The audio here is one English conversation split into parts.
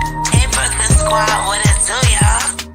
Hey, Brooklyn Squad, what it do, y'all?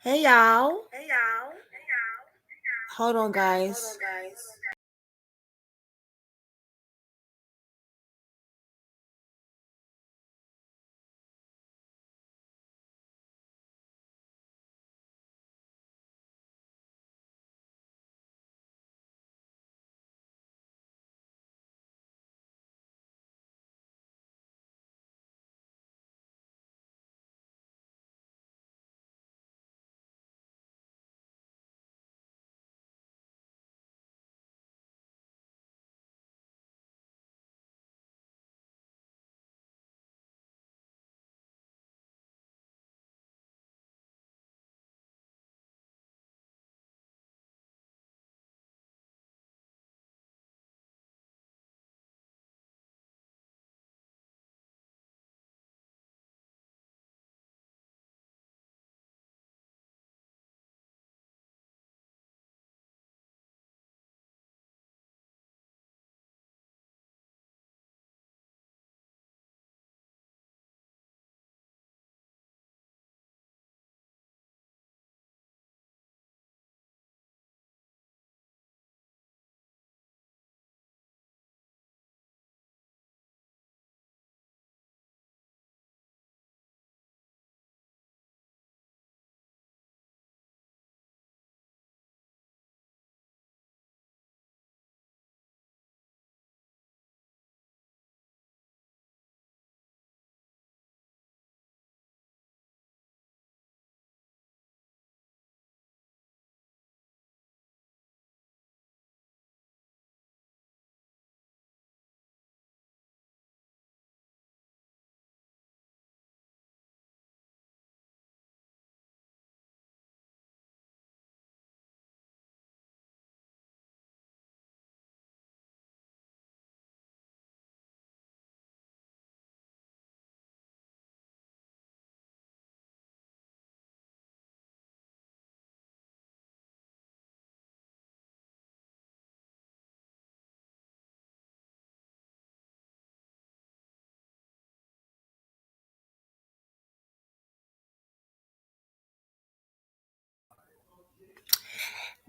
Hey y'all. Hold on, guys.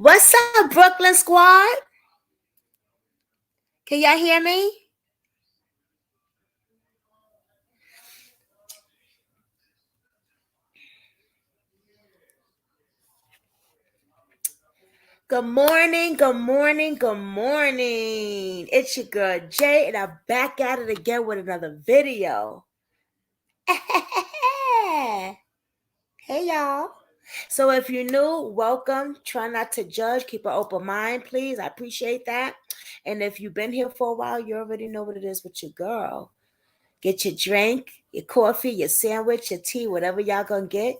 What's up, Brooklyn Squad? Can y'all hear me? Good morning, good morning, good morning. It's your girl Jay, and I'm back at it again with another video. Hey, y'all. So if you're new, welcome. Try not to judge. Keep an open mind, please. I appreciate that. And if you've been here for a while, you already know what it is with your girl. Get your drink, your coffee, your sandwich, your tea, whatever y'all gonna get,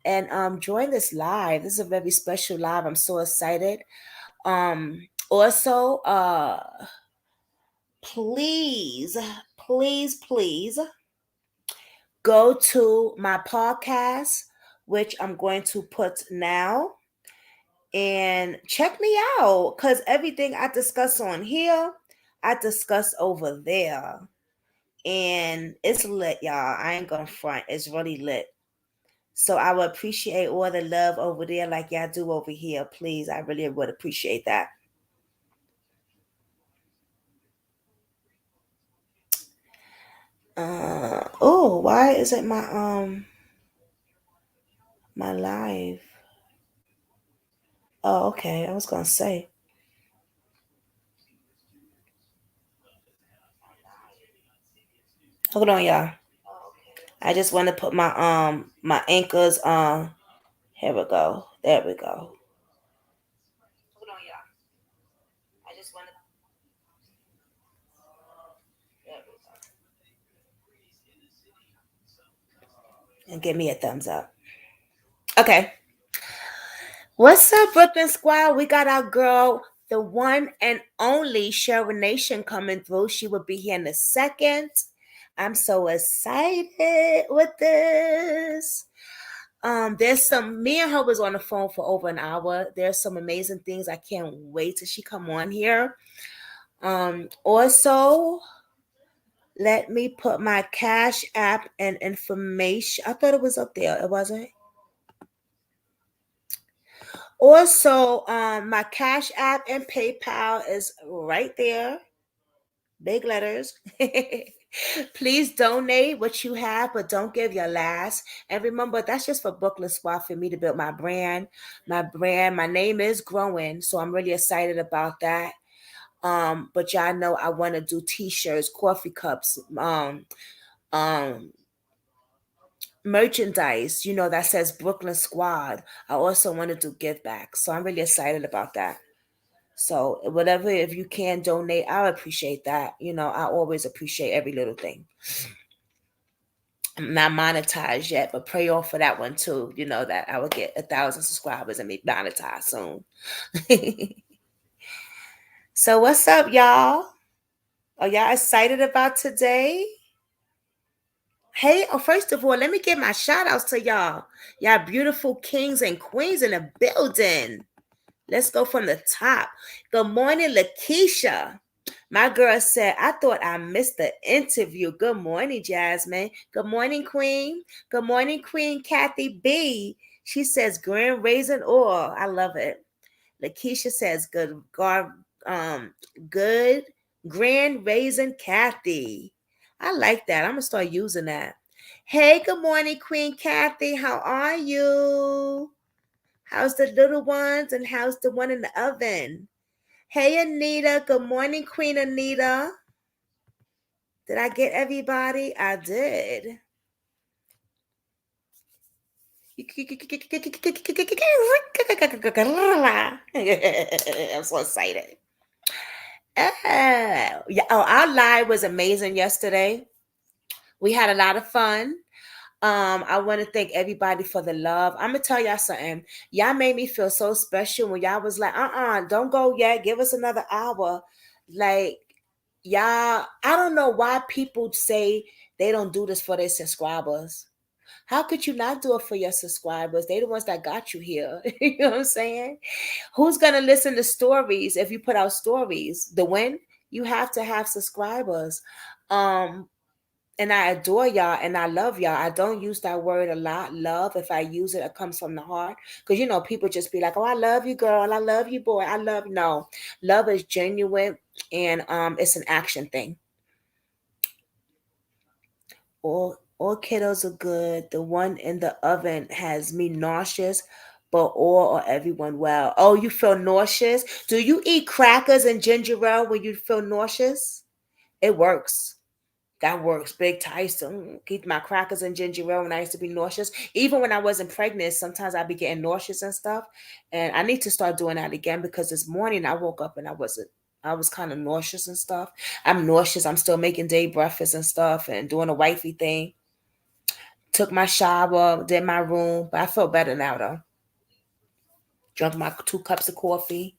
and join this live. This is a very special live. I'm so excited. Also, please, please go to my podcast, which I'm going to put now, and check me out, because everything I discuss on here, I discuss over there. And it's lit, y'all. I ain't gonna front. It's really lit. So I would appreciate all the love over there like y'all do over here. Please, I really would appreciate that. Oh, why isn't my live? Oh, okay. I was gonna say. Hold on, y'all. I just want to put my anchors on. Here we go. There we go. Hold on, y'all. I just want to. There we go. And give me a thumbs up. Okay. What's up, Brooklyn Squad? We got our girl, the one and only Cheryl Nation, coming through. She will be here in a second. I'm so excited with this. There's some, me and her was on the phone for over an hour. There's some amazing things. I can't wait till she come on here. Also, let me put my Cash App and information. I thought it was up there. It wasn't. Also, my Cash App and PayPal is right there. Big letters. Please donate what you have, but don't give your last. And remember, that's just for Brooklyn Squad, for me to build my brand. My name is growing, so I'm really excited about that. But y'all know I want to do t-shirts, coffee cups, um, merchandise, that says Brooklyn Squad. I also want to do give back. So I'm really excited about that. So whatever, if you can donate, I appreciate that. I always appreciate every little thing. I'm not monetized yet, but pray off for that one too. That I will get 1,000 subscribers and be monetized soon. So what's up, y'all? Are y'all excited about today? Hey, first of all, let me give my shout outs to y'all. Y'all beautiful kings and queens in the building. Let's go from the top. Good morning, Lakeisha. My girl said, I thought I missed the interview. Good morning, Jasmine. Good morning, Queen. Good morning, Queen Kathy B. She says, Grand Raisin Oil. I love it. Lakeisha says, good Grand Raisin Kathy. I like that. I'm going to start using that. Hey, good morning, Queen Kathy. How are you? How's the little ones, and how's the one in the oven? Hey, Anita. Good morning, Queen Anita. Did I get everybody? I did. I'm so excited. Yeah, our live was amazing yesterday. We had a lot of fun. I want to thank everybody for the love. I'm gonna tell y'all something. Y'all made me feel so special when y'all was like, don't go yet. Give us another hour. Like, y'all, I don't know why people say they don't do this for their subscribers. How could you not do it for your subscribers? They the ones that got you here. You know what I'm saying? Who's gonna listen to stories if you put out stories? The win, you have to have subscribers. Um, And I adore y'all and I love y'all. I don't use that word a lot, love. If I use it, it comes from the heart. Because, people just be like, oh, I love you, girl. I love you, boy. I love you. No, love is genuine and it's an action thing. All kiddos are good. The one in the oven has me nauseous, but all or everyone well. Oh, you feel nauseous? Do you eat crackers and ginger ale when you feel nauseous? It works. That works big Tyson. Keep my crackers and ginger ale when I used to be nauseous. Even when I wasn't pregnant, sometimes I'd be getting nauseous and stuff. And I need to start doing that again because this morning I woke up and I was kind of nauseous and stuff. I'm nauseous. I'm still making day breakfast and stuff and doing a wifey thing. Took my shower, did my room, but I feel better now though. Drunk my 2 cups of coffee.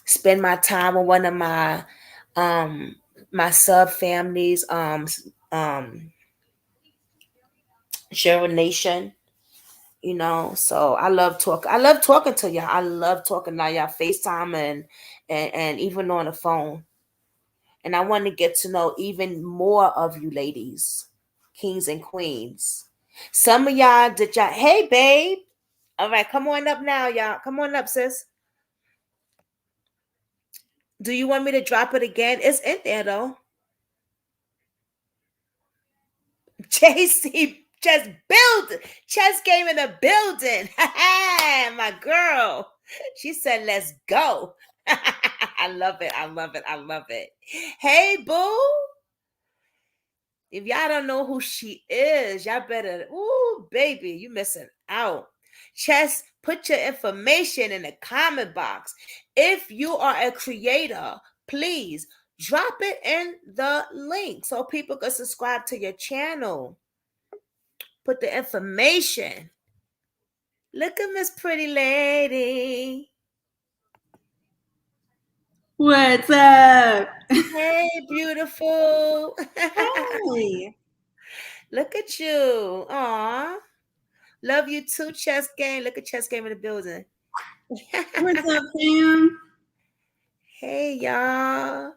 Spend my time with one of um my sub families, Cheryl Nation. So I love talking to y'all. I love talking to y'all FaceTime and even on the phone. And I want to get to know even more of you ladies, kings and queens. Some of y'all did y'all, hey babe. All right, come on up now, y'all. Come on up, sis. Do you want me to drop it again? It's in there though. JC chess game in the building. My girl. She said, let's go. I love it. I love it. I love it. Hey, boo. If y'all don't know who she is, y'all better, ooh, baby, you missing out. Chess, put your information in the comment box. If you are a creator, please drop it in the link so people can subscribe to your channel. Put the information. Look at Miss Pretty Lady. What's up? Hey, beautiful. Hey. Look at you. Aw. Love you too, Chess Game. Look at Chess Game in the building. What's up, fam? Hey, y'all.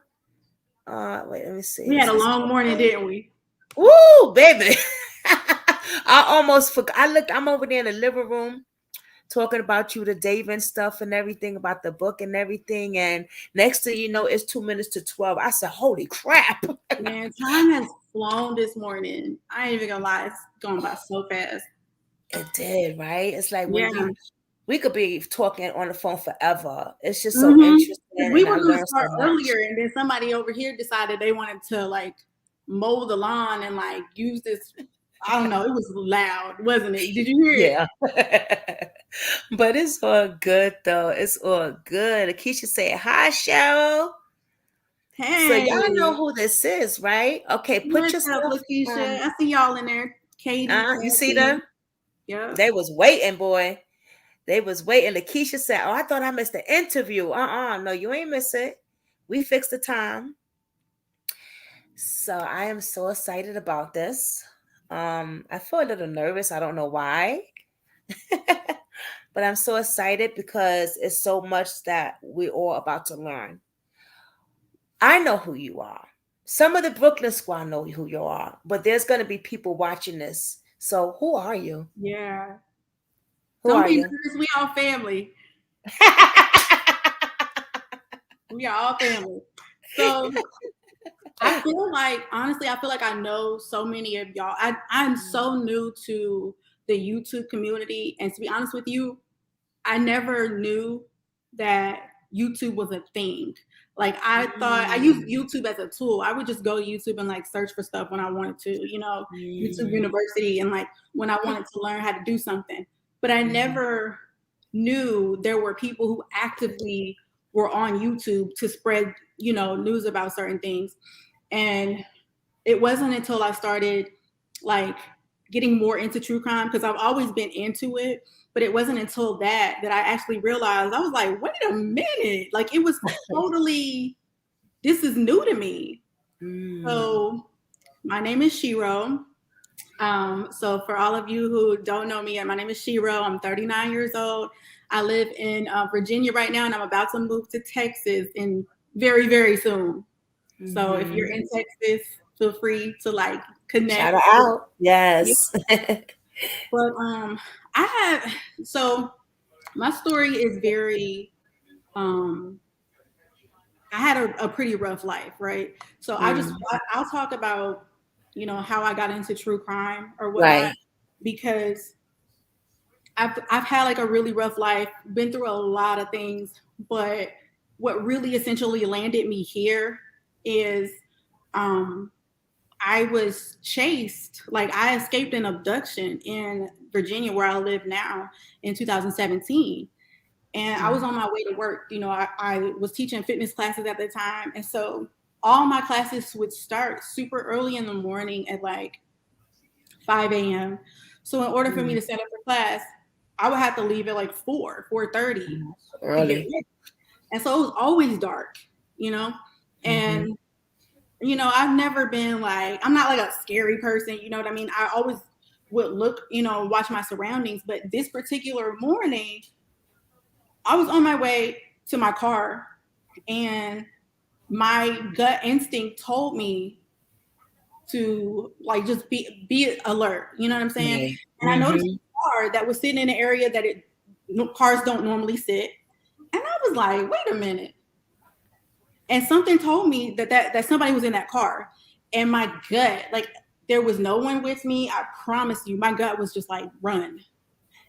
Wait, let me see. We had a long morning, didn't we? Woo, baby. I almost forgot. I'm over there in the living room talking about you to Dave and stuff and everything about the book and everything. And next thing you know, it's 2 minutes to 12. I said, holy crap. Man, time has flown this morning. I ain't even gonna lie, it's going by so fast. It did, right? It's like when we could be talking on the phone forever. It's just so interesting. We were going to start earlier, and then somebody over here decided they wanted to like mow the lawn and like use this. I don't know. It was loud, wasn't it? Did you hear it? Yeah. But it's all good though. It's all good. Akeisha said, hi, Cheryl. Hey. So y'all know who this is, right? Okay, put yourself. Lakeisha. I see y'all in there. Katie. You see them? Yeah. They was waiting, boy. They was waiting. Lakeisha said, oh, I thought I missed the interview. No, you ain't miss it. We fixed the time. So I am so excited about this. I feel a little nervous. I don't know why. But I'm so excited because it's so much that we're all about to learn. I know who you are. Some of the Brooklyn squad know who you are, but there's going to be people watching this. So who are you? Yeah. Who are you? We all family. We are all family. So I feel like, honestly, I know so many of y'all. I'm so new to the YouTube community. And to be honest with you, I never knew that YouTube was a thing. Like I thought I used YouTube as a tool. I would just go to YouTube and like search for stuff when I wanted to, YouTube University, and like when I wanted to learn how to do something. But I never knew there were people who actively were on YouTube to spread, news about certain things. And it wasn't until I started like getting more into true crime, because I've always been into it, but it wasn't until that I actually realized, I was like, wait a minute, like it was totally, this is new to me. So my name is Shiro. So for all of you who don't know me, my name is Shiro. I'm 39 years old. I live in Virginia right now, and I'm about to move to Texas in very, very soon. So if you're in Texas, feel free to like connect. Shout her out. Yes. But so my story is very I had a pretty rough life, right? So I'll talk about, how I got into true crime or whatnot, Right. because I've had like a really rough life, been through a lot of things, but what really essentially landed me here is I was chased. Like I escaped an abduction in Virginia, where I live now, in 2017. And I was on my way to work. I was teaching fitness classes at the time. And so all my classes would start super early in the morning at like 5 a.m. So in order for me to set up for class, I would have to leave at like 4:30. Early. And so it was always dark, and, I've never been like, I'm not like a scary person, you know what I mean? I always would look, watch my surroundings. But this particular morning, I was on my way to my car, and my gut instinct told me to like just be alert. You know what I'm saying? And I noticed a car that was sitting in an area that cars don't normally sit, and I was like, wait a minute. And something told me that somebody was in that car, and my gut, like there was no one with me. I promise you, my gut was just like, run.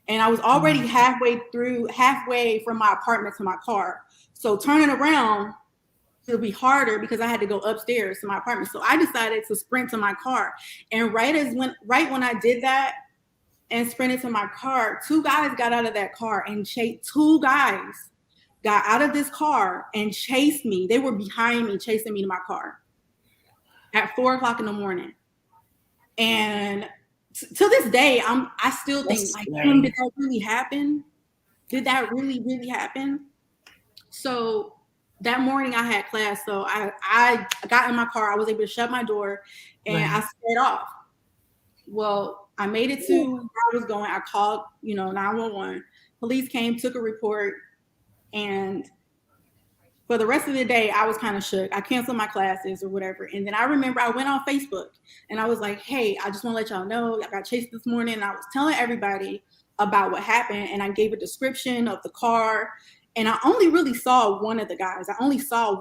And I was already halfway from my apartment to my car. So turning around, it'll be harder because I had to go upstairs to my apartment. So I decided to sprint to my car. And right when I did that and sprinted to my car, two guys got out of that car and two guys got out of this car and chased me. They were behind me, chasing me to my car at 4:00 in the morning. And to this day, I still think like, did that really happen? Did that really, really happen? So that morning I had class. So I got in my car. I was able to shut my door, and I sped off. Well, I made it to where I was going. I called, 911. Police came, took a report, and for the rest of the day, I was kind of shook. I canceled my classes or whatever. And then I remember I went on Facebook and I was like, hey, I just want to let y'all know I got chased this morning. And I was telling everybody about what happened. And I gave a description of the car. And I only really saw one of the guys. I only saw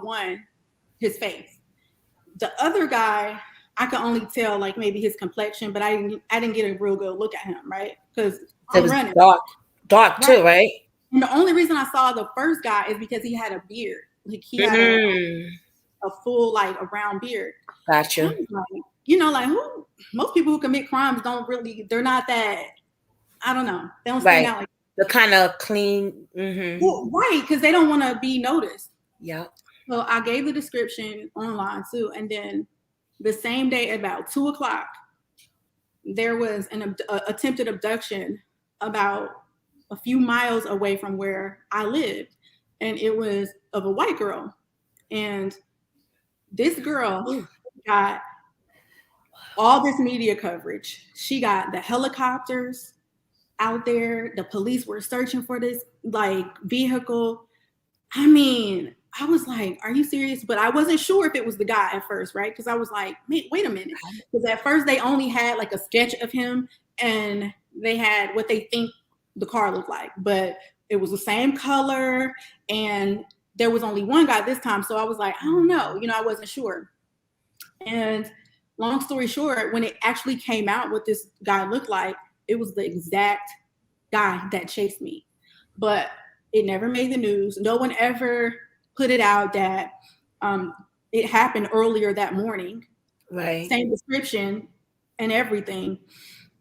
his face. The other guy, I could only tell like maybe his complexion, but I didn't get a real good look at him, right? Because I'm running. Dark too, right? And the only reason I saw the first guy is because he had a beard. Like he had a full, like a round beard. Gotcha. Like most people who commit crimes they're not that, I don't know. They don't stand out like the kind of clean. Well, right, because they don't want to be noticed. Yeah. So I gave the description online too. And then the same day at about 2:00, there was an attempted abduction about a few miles away from where I lived. And it was of a white girl. And this girl got all this media coverage. She got the helicopters out there. The police were searching for this like vehicle. I mean, I was like, are you serious? But I wasn't sure if it was the guy at first, right? Because I was like, wait a minute. Because at first they only had like a sketch of him, and they had what they think the car looked like. But it was the same color, and there was only one guy this time. So I was like, I don't know. I wasn't sure. And long story short, when it actually came out what this guy looked like, it was the exact guy that chased me. But it never made the news. No one ever put it out that it happened earlier that morning. Right. Same description and everything.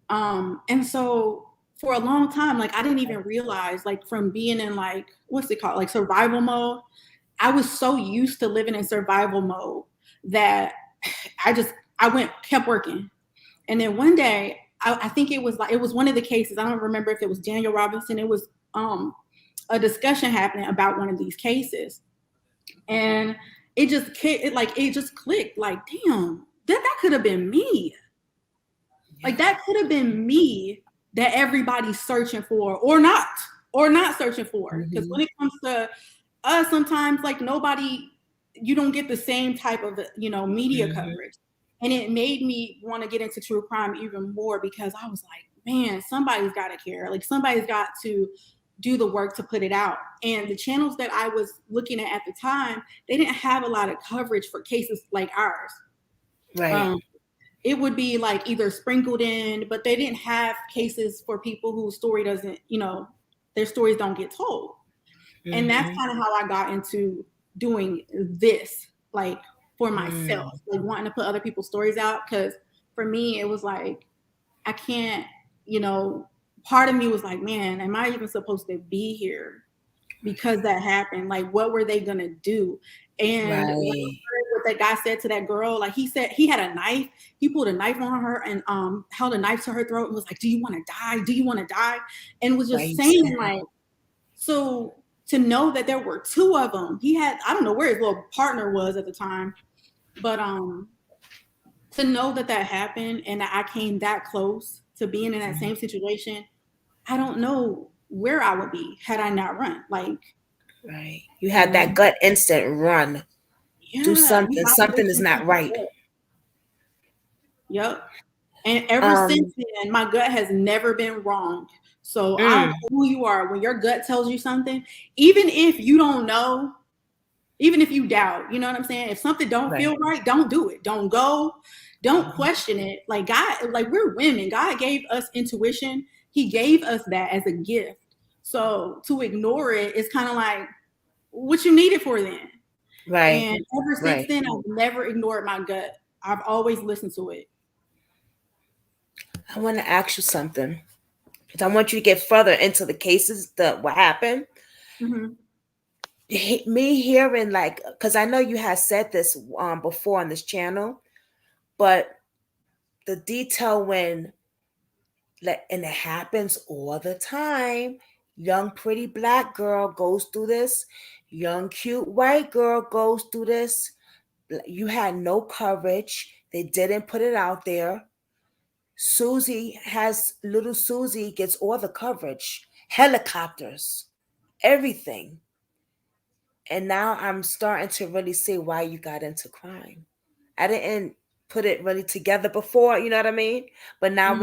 And so for a long time, like I didn't even realize, like from being in like, what's it called? Like survival mode. I was so used to living in survival mode that I kept working. And then one day, I think it was one of the cases. I don't remember if it was Daniel Robinson. It was a discussion happening about one of these cases. And it just clicked like, damn, that could have been me. Yeah. Like that could have been me that everybody's searching for or not searching for. Because when it comes to us, sometimes like you don't get the same type of, media coverage. And it made me want to get into true crime even more because I was like, man, somebody's got to care. Like somebody's got to do the work to put it out. And the channels that I was looking at the time, they didn't have a lot of coverage for cases like ours. Right. It would be like either sprinkled in, but they didn't have cases for people whose story doesn't, their stories don't get told. Mm-hmm. And that's kind of how I got into doing this, like for myself, like wanting to put other people's stories out. Because for me, it was like, I can't, part of me was like, man, am I even supposed to be here? Because that happened. Like, what were they going to do? And what that guy said to that girl, like he said he had a knife. He pulled a knife on her and held a knife to her throat and was like, do you want to die? Do you want to die? And was just saying like, so to know that there were two of them, he had, I don't know where his little partner was at the time, but to know that happened and that I came that close to being in that same situation, I don't know where I would be had I not run. Like, right. You had that gut instant run. Yeah, do something. Something is not right. Yep. And ever since then, my gut has never been wrong. So I don't know who you are. When your gut tells you something, even if you don't know, even if you doubt, you know what I'm saying? If something don't feel right, don't do it. Don't go. Don't question it. Like God, like we're women. God gave us intuition. He gave us that as a gift. So to ignore it is kind of like what you need it for then. Right. And ever since then, I've never ignored my gut. I've always listened to it. I want to ask you something. Because I want you to get further into the cases, what happened. Mm-hmm. Me hearing like, because I know you had said this before on this channel, but the detail when, and it happens all the time, young pretty black girl goes through this, young cute white girl goes through this. You had no coverage. They didn't put it out there. Little Susie gets all the coverage, helicopters, everything. And now I'm starting to really see why you got into crime. I didn't put it really together before, you know what I mean? But now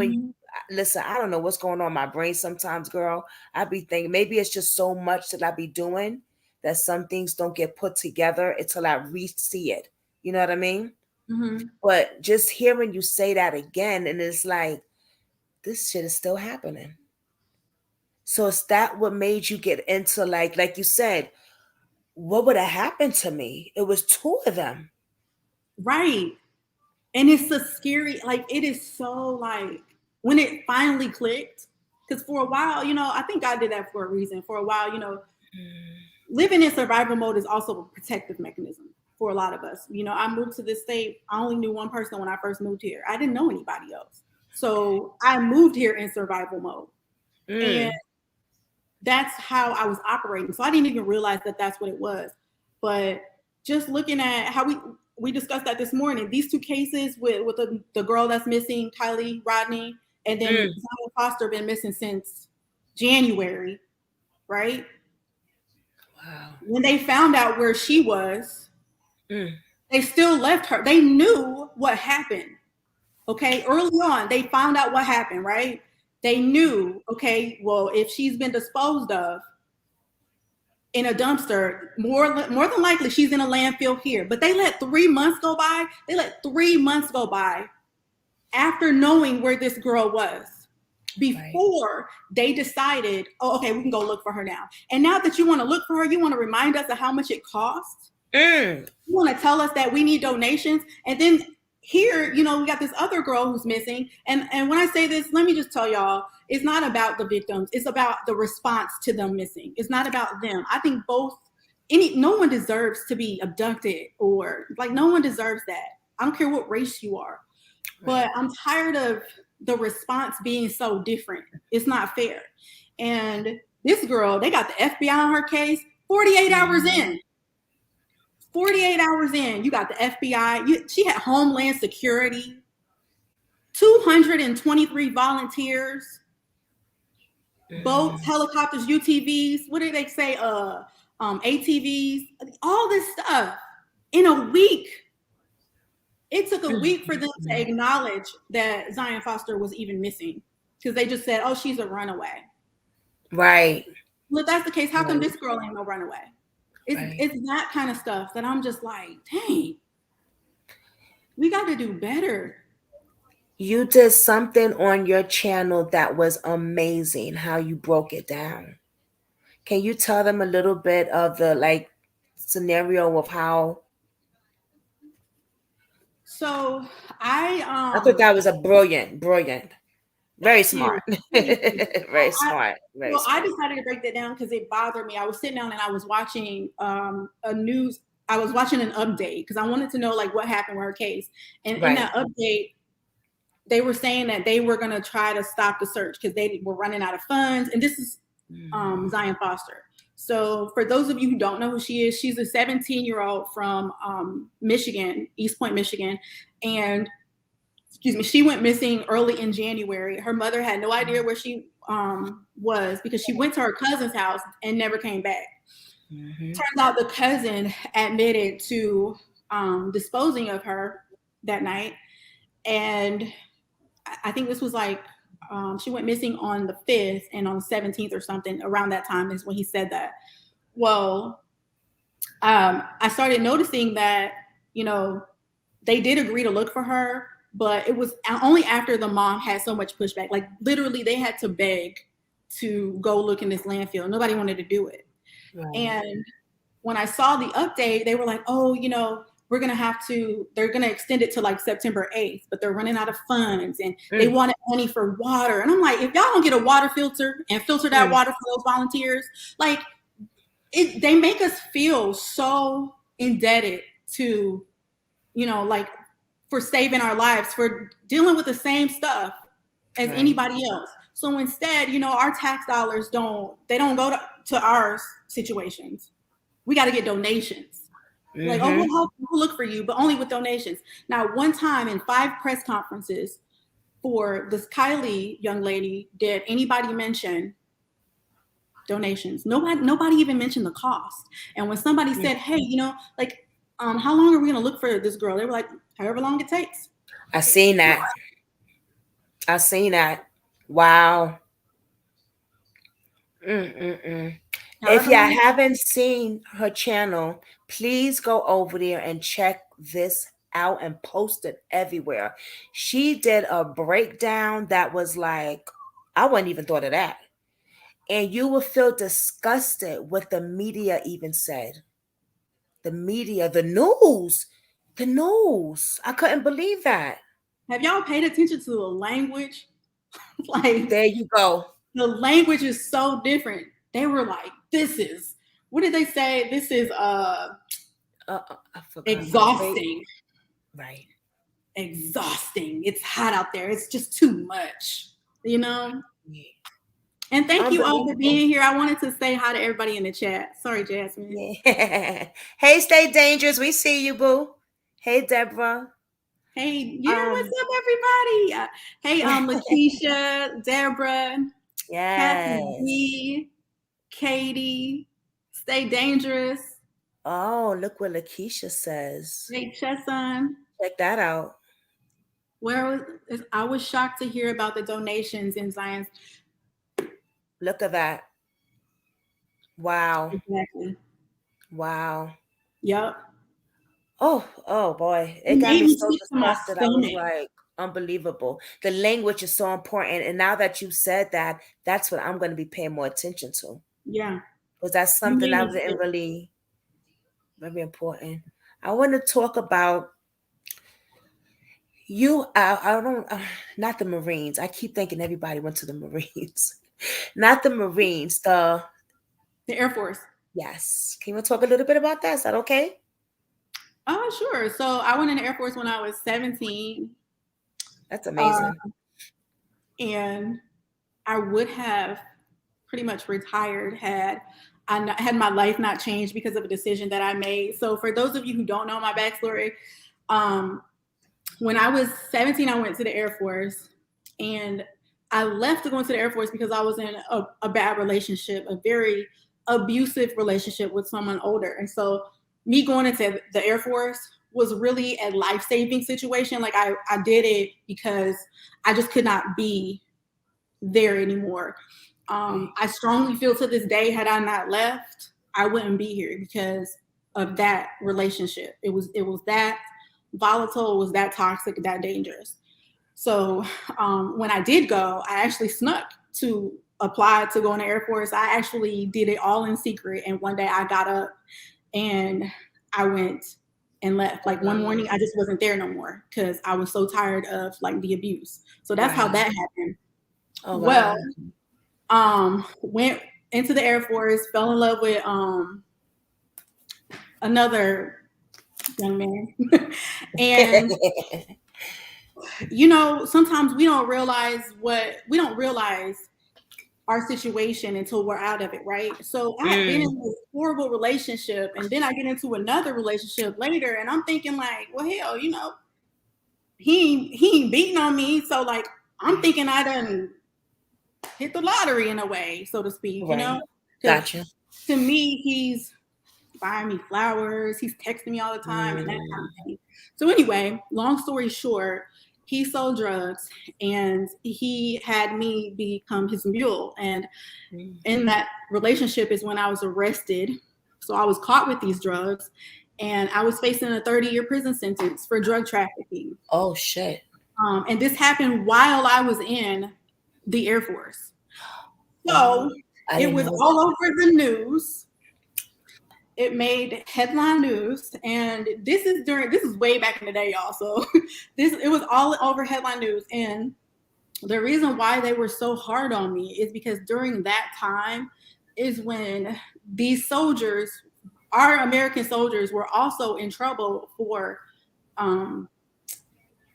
listen, I don't know what's going on in my brain sometimes, girl. I be thinking maybe it's just so much that I be doing that some things don't get put together until I re-see it. You know what I mean? Mm-hmm. But just hearing you say that again, and it's like, this shit is still happening. So is that what made you get into like you said, what would have happened to me? It was two of them. Right. And it's a scary, like, it is so like, when it finally clicked, because for a while, I think God did that for a reason. For a while, living in survival mode is also a protective mechanism for a lot of us. I moved to this state. I only knew one person when I first moved here. I didn't know anybody else. So I moved here in survival mode. And that's how I was operating. So I didn't even realize that that's what it was. But just looking at how we discussed that this morning, these two cases with the girl that's missing, Kylie Rodney, and then Zion Foster been missing since January, right? Wow. When they found out where she was, they still left her. They knew what happened. Okay, early on, they found out what happened, right? They knew, okay, well, if she's been disposed of in a dumpster, more than likely she's in a landfill here. But they let 3 months go by. They let 3 months go by after knowing where this girl was before they decided, oh, okay, we can go look for her now. And now that you want to look for her, you want to remind us of how much it costs. You want to tell us that we need donations. And then here, we got this other girl who's missing. And when I say this, let me just tell y'all, it's not about the victims. It's about the response to them missing. It's not about them. I think no one deserves to be abducted or no one deserves that. I don't care what race you are. But I'm tired of the response being so different. It's not fair. And this girl, they got the FBI on her case 48 hours in. 48 hours in, you got the FBI. She had Homeland Security, 223 volunteers, boats, helicopters, UTVs. What did they say? ATVs, all this stuff in a week. It took a week for them to acknowledge that Zion Foster was even missing because they just said, "Oh, she's a runaway." Right. Well, if that's the case, how come Right. this girl ain't no runaway? Right. It's that kind of stuff that I'm just like, dang, we got to do better. You did something on your channel that was amazing, how you broke it down. Can you tell them a little bit of the like scenario of how? So I thought that was a brilliant, very smart, very smart, very I smart. decided to break that down because it bothered me. I was sitting down and I was watching I was watching an update because I wanted to know like what happened with her case. And in Right. that update, they were saying that they were going to try to stop the search because they were running out of funds. And this is Zion Foster. So for those of you who don't know who she is, she's a 17-year-old from Michigan, East Point, Michigan. And excuse me, she went missing early in January. Her mother had no idea where she was because she went to her cousin's house and never came back. Turns out the cousin admitted to disposing of her that night. And I think this was like, she went missing on the 5th, and on the 17th or something, around that time is when he said that. Well, I started noticing that, you know, they did agree to look for her, but it was only after the mom had so much pushback. Like literally they had to beg to go look in this landfill. Nobody wanted to do it. Right. And when I saw the update, they were like, oh, you know, they're going to extend it to like September 8th, but they're running out of funds and they wanted money for water. And I'm like, if y'all don't get a water filter and filter that water for those volunteers, like they make us feel so indebted to, you know, like for saving our lives, for dealing with the same stuff as anybody else. So instead, you know, our tax dollars don't go to our situations. We got to get donations. Like, oh, we'll look for you, but only with donations. Now, one time in 5 press conferences for this Kylie young lady, did anybody mention donations? Nobody even mentioned the cost. And when somebody said, hey, you know, like, how long are we going to look for this girl? They were like, however long it takes. I seen that. Wow. If you haven't seen her channel, please go over there and check this out and post it everywhere. She did a breakdown that was like, I wouldn't even thought of that. And you will feel disgusted what the media even said. The media, the news. I couldn't believe that. Have y'all paid attention to the language? Like, there you go. The language is so different. They were like, this is, what did they say? This is exhausting. Right. Exhausting. It's hot out there. It's just too much, you know? Yeah. And thank you all for being here. I wanted to say hi to everybody in the chat. Sorry, Jasmine. Yeah. Hey, Stay Dangerous. We see you, boo. Hey, Deborah. Hey, yeah, what's up, everybody? Hey, Lakeisha, Deborah, Kathy, Katie, Stay Dangerous. Oh, look what Lakeisha says. Hey, Chesson. Check that out. I was shocked to hear about the donations in Zion's. Look at that. Wow. Exactly. Wow. Yep. Oh boy. It got me so disgusted. I was like, unbelievable. The language is so important. And now that you said that, that's what I'm going to be paying more attention to. Yeah. Because that's something that was really very important. I want to talk about you. I don't, not the Marines. I keep thinking everybody went to the Marines. Not the Marines, the Air Force. Yes. Can you talk a little bit about that? Is that okay? Oh, sure. So I went in the Air Force when I was 17. That's amazing. And I would have pretty much retired had my life not changed because of a decision that I made. So for those of you who don't know my backstory, when I was 17, I went to the Air Force, and I left to go into the Air Force because I was in a bad relationship, a very abusive relationship with someone older. And so me going into the Air Force was really a life-saving situation. Like I did it because I just could not be there anymore. I strongly feel to this day, had I not left, I wouldn't be here because of that relationship. It was that volatile, it was that toxic, that dangerous. So when I did go, I actually snuck to apply to go in the Air Force. I actually did it all in secret. And one day I got up and I went and left. Like one morning, I just wasn't there no more because I was so tired of like the abuse. So that's how that happened. Oh, wow. Well, went into the Air Force, fell in love with another young man. And you know, sometimes we don't realize our situation until we're out of it, right? So I had been in this horrible relationship, and then I get into another relationship later, and I'm thinking like, well, hell, you know, he ain't beating on me, so like I'm thinking I done hit the lottery in a way, so to speak, you know? Gotcha. To me, he's buying me flowers, he's texting me all the time, and that kind of thing. So anyway, long story short, he sold drugs and he had me become his mule. And in that relationship is when I was arrested. So I was caught with these drugs and I was facing a 30-year prison sentence for drug trafficking. Oh, shit. And this happened while I was in the Air Force. So it was all over the news. It made headline news, and this is way back in the day, y'all. So it was all over headline news. And the reason why they were so hard on me is because during that time is when these soldiers, our American soldiers, were also in trouble for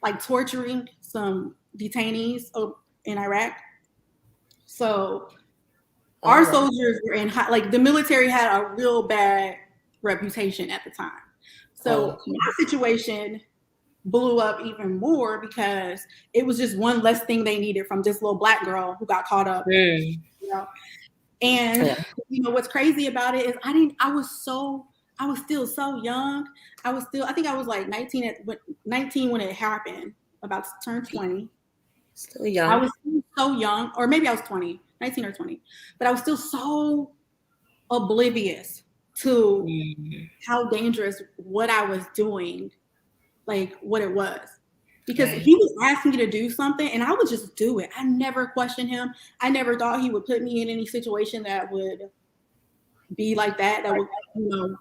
like torturing some detainees in Iraq. So our soldiers were in like the military had a real bad reputation at the time. So my situation blew up even more because it was just one less thing they needed from this little Black girl who got caught up. You know? And you know what's crazy about it is I was still so young. I think I was like 19 when it happened, about to turn 20. Still young. I was still so young, or maybe I was 20. 19 or 20, but I was still so oblivious to how dangerous what I was doing, like what it was, because he was asking me to do something and I would just do it. I never questioned him. I never thought he would put me in any situation that would be like that would, you know,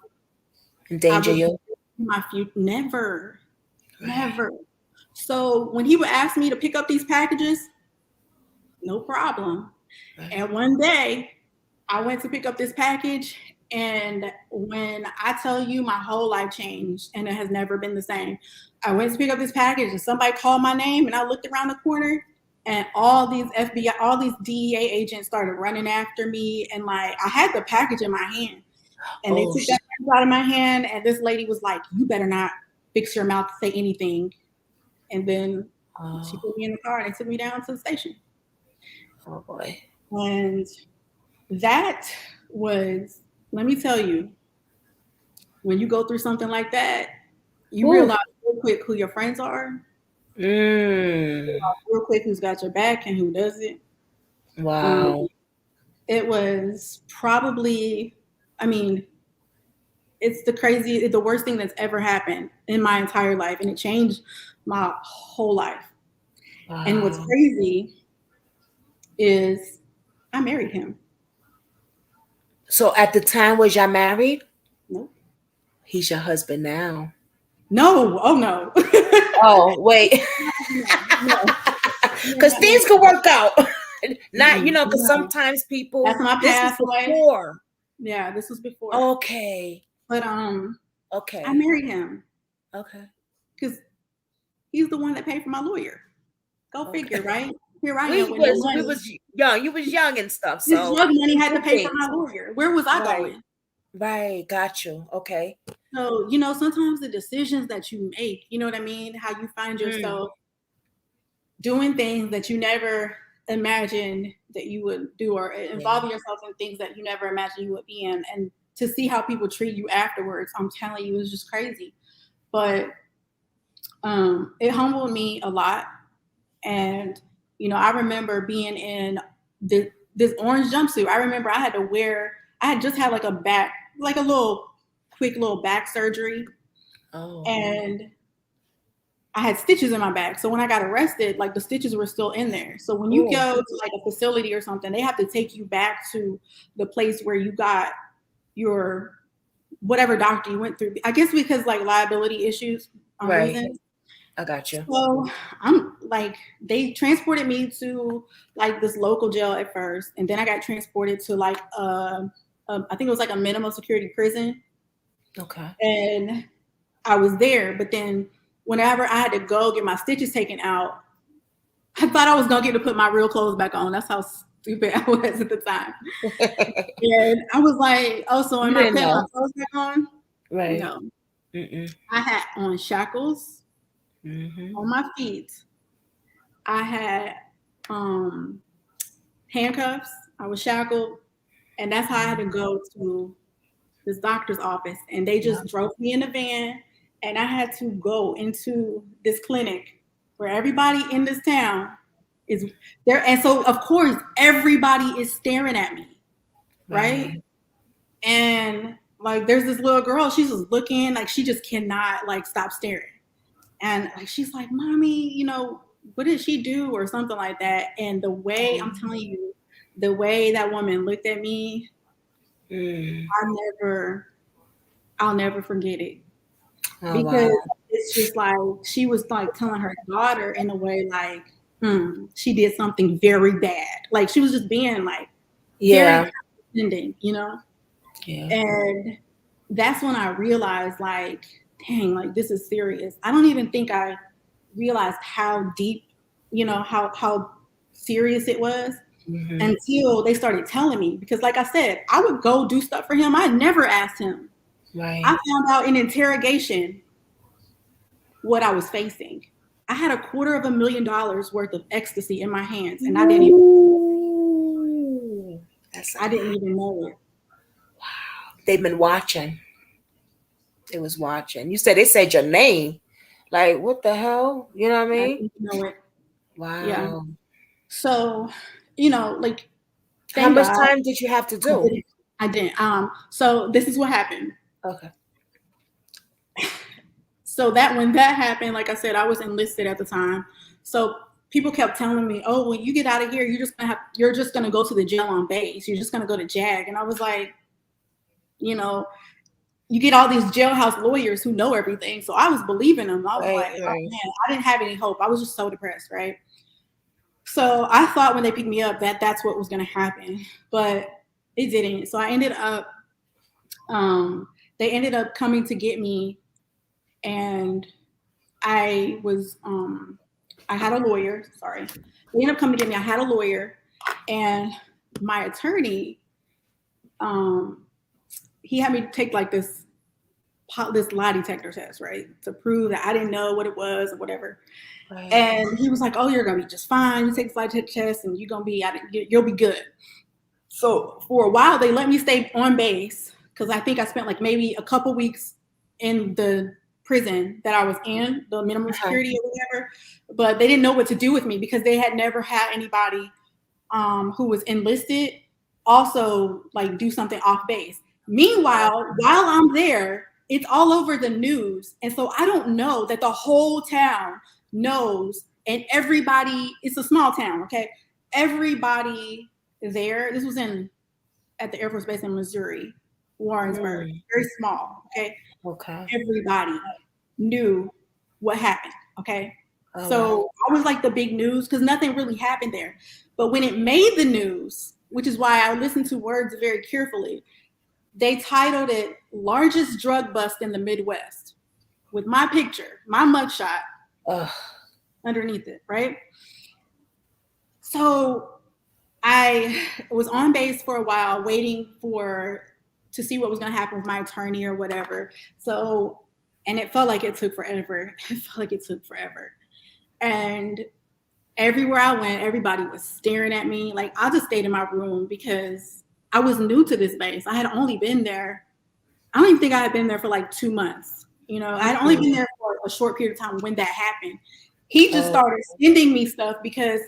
endanger you. My future. Never. So when he would ask me to pick up these packages, no problem. And one day I went to pick up this package, and when I tell you my whole life changed and it has never been the same. I went to pick up this package and somebody called my name and I looked around the corner and all these FBI, all these DEA agents started running after me, and like I had the package in my hand and they took that package out of my hand, and this lady was like, "You better not fix your mouth to say anything." And then she put me in the car and they took me down to the station. Oh boy. And that was, let me tell you, when you go through something like that, you realize real quick who your friends are. Real quick who's got your back and who doesn't. Wow. It was probably, I mean, it's the worst thing that's ever happened in my entire life. And it changed my whole life. Wow. And what's crazy is I married him. So at the time, was y'all married? Nope. He's your husband now. No. Oh, no. Oh, wait. Because things can work out. Not, you know, because sometimes people. That's my past. Before. Yeah, this was before. Okay. But okay. I married him. Okay. Because he's the one that paid for my lawyer. Go figure, right? Here I am. We was young. You was young and stuff. So his drug money had to pay for my lawyer. Where was I going? Right. Got you. Okay. So, you know, sometimes the decisions that you make, you know what I mean? How you find yourself doing things that you never imagined that you would do, or involving yourself in things that you never imagined you would be in. And to see how people treat you afterwards, I'm telling you, it's just crazy. but it humbled me a lot. And I remember being in this orange jumpsuit. I remember I had just had like a little quick little back surgery, and I had stitches in my back. So when I got arrested, like the stitches were still in there. So when you go to like a facility or something, they have to take you back to the place where you got your whatever doctor you went through. I guess because like liability issues reasons. I got you. So I'm like, they transported me to like this local jail at first, and then I got transported to like I think it was like a minimum security prison. Okay. And I was there, but then whenever I had to go get my stitches taken out, I thought I was gonna get to put my real clothes back on. That's how stupid I was at the time. And I was like, oh, so am I putting my clothes back on? Right. No. I had on shackles on my feet. I had handcuffs. I was shackled. And that's how I had to go to this doctor's office. And they just drove me in the van. And I had to go into this clinic where everybody in this town is there. And so, of course, everybody is staring at me, right? And like, there's this little girl, she's just looking, like she just cannot like stop staring. And like, she's like, mommy, what did she do or something like that? And the way, I'm telling you, the way that woman looked at me, I'll never forget it. Because it's just like, she was like telling her daughter in a way like, she did something very bad. Like she was just being like, very condescending, And that's when I realized like, dang, like this is serious. I don't even think I realized how deep, how serious it was until they started telling me. Because like I said, I would go do stuff for him. I never asked him. Right. I found out in interrogation what I was facing. I had $250,000 worth of ecstasy in my hands, and I didn't even know it. Wow. They've been watching. It was watching. You said they said your name. Like, what the hell? You know what I mean? I didn't know it. Wow. Yeah. So, like, how much time did you have to do? I didn't. So this is what happened. Okay. So when that happened, like I said, I was enlisted at the time. So people kept telling me, oh, when you get out of here, you're just gonna go to the jail on base. You're just gonna go to JAG. And I was like, you get all these jailhouse lawyers who know everything. So I was believing them. I was oh man, I didn't have any hope. I was just so depressed, right? So I thought when they picked me up that's what was gonna happen, but it didn't. So I ended up, they ended up coming to get me, and I was, I had a lawyer, sorry. They ended up coming to get me. I had a lawyer, and my attorney, he had me take like this lie detector test, right? To prove that I didn't know what it was or whatever. Right. And he was like, oh, you're gonna be just fine. You take this lie detector test and you'll be good. So for a while, they let me stay on base because I think I spent like maybe a couple weeks in the prison that I was in, the minimum security or whatever, but they didn't know what to do with me because they had never had anybody who was enlisted also like do something off base. Meanwhile, while I'm there, it's all over the news. And so I don't know that the whole town knows, and everybody, it's a small town, okay? Everybody there, this was at the Air Force Base in Missouri, Warrensburg, very small, okay? Okay. Everybody knew what happened, okay? So I was like the big news because nothing really happened there. But when it made the news, which is why I listened to words very carefully, they titled it Largest Drug Bust in the Midwest with my picture, my mugshot underneath it, right? So I was on base for a while waiting to see what was going to happen with my attorney or whatever. So, and it felt like it took forever. And everywhere I went, everybody was staring at me. Like I just stayed in my room because I was new to this base. I had only been there. I don't even think I had been there for like 2 months. You know, I'd only been there for a short period of time when that happened. He just started sending me stuff because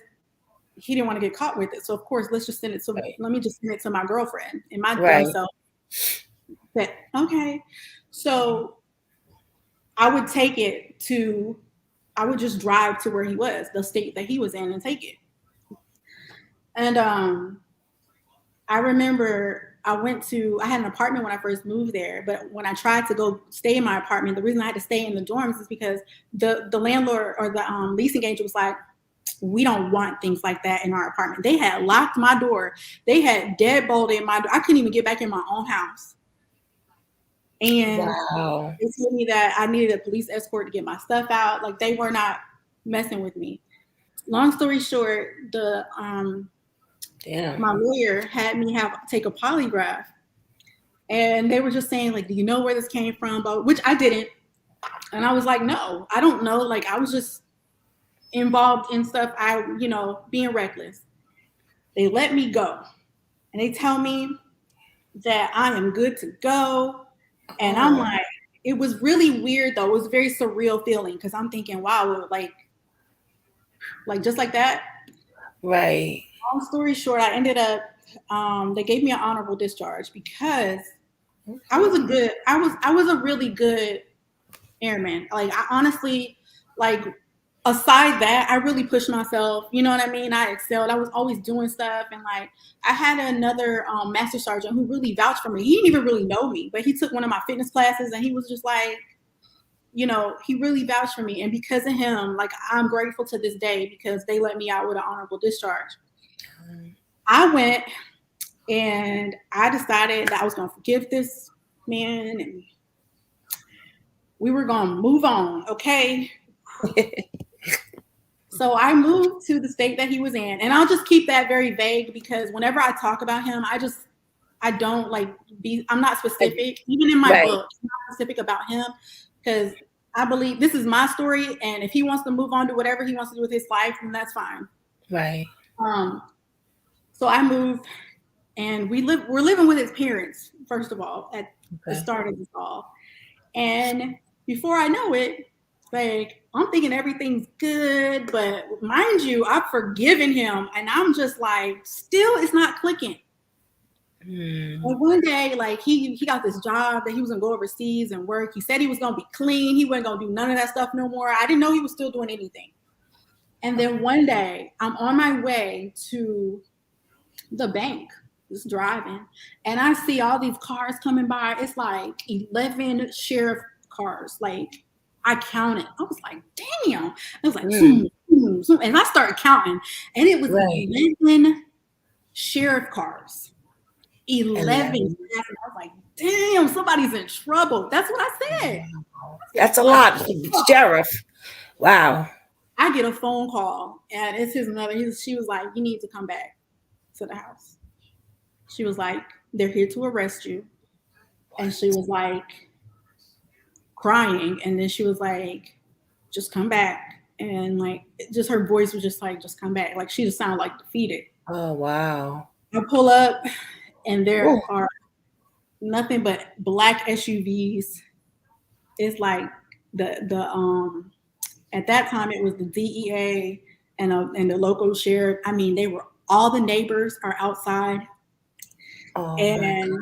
he didn't want to get caught with it. So of course, let's just send it to let me just send it to my girlfriend and my dumb self. But okay. So I would take it to, I would just drive to where he was, the state that he was in, and take it. And I remember I had an apartment when I first moved there, but when I tried to go stay in my apartment, the reason I had to stay in the dorms is because the landlord or the leasing agent was like, we don't want things like that in our apartment. They had locked my door. They had deadbolted my door. I couldn't even get back in my own house. And they told me that I needed a police escort to get my stuff out. Like, they were not messing with me. Long story short, my lawyer had me take a polygraph, and they were just saying, like, do you know where this came from? But which I didn't. And I was like, no, I don't know. Like, I was just involved in stuff, being reckless. They let me go, and they tell me that I am good to go. And I'm like, it was really weird though. It was a very surreal feeling because I'm thinking, wow, like just like that. Right. Long story short, I ended up, they gave me an honorable discharge because I was a really good airman. Like, I honestly, like, aside that, I really pushed myself. You know what I mean? I excelled. I was always doing stuff. And like, I had another master sergeant who really vouched for me. He didn't even really know me, but he took one of my fitness classes and he was just like, you know, he really vouched for me. And because of him, like, I'm grateful to this day because they let me out with an honorable discharge. I went and I decided that I was going to forgive this man and we were going to move on. Okay. So I moved to the state that he was in, and I'll just keep that very vague because whenever I talk about him, I'm not specific. Even in my book, I'm not specific about him because I believe this is my story, and if he wants to move on to whatever he wants to do with his life, then that's fine. Right. So I moved, and we're living with his parents, first of all, at the start of this all. And before I know it, like, I'm thinking everything's good, but mind you, I've forgiven him, and I'm just like, still, it's not clicking. And one day, like, he got this job that he was gonna go overseas and work. He said he was gonna be clean. He wasn't gonna do none of that stuff no more. I didn't know he was still doing anything. And then one day, I'm on my way to the bank, just driving, and I see all these cars coming by. It's like 11 sheriff cars, like, I counted. I was like, damn. I was like, and I started counting, and it was 11 sheriff cars. 11. I was like, damn, somebody's in trouble. That's what I said. That's a lot, sheriff. Wow. I get a phone call, and it's his mother. She was like, you need to come back to the house. She was like, they're here to arrest you. And she was like, crying, and then she was like, just come back. And like, just her voice was just like, just come back. Like, she just sounded like defeated. Oh, wow. I pull up, and there are nothing but black SUVs. It's like the at that time it was the DEA and the local sheriff. I mean, all the neighbors are outside. And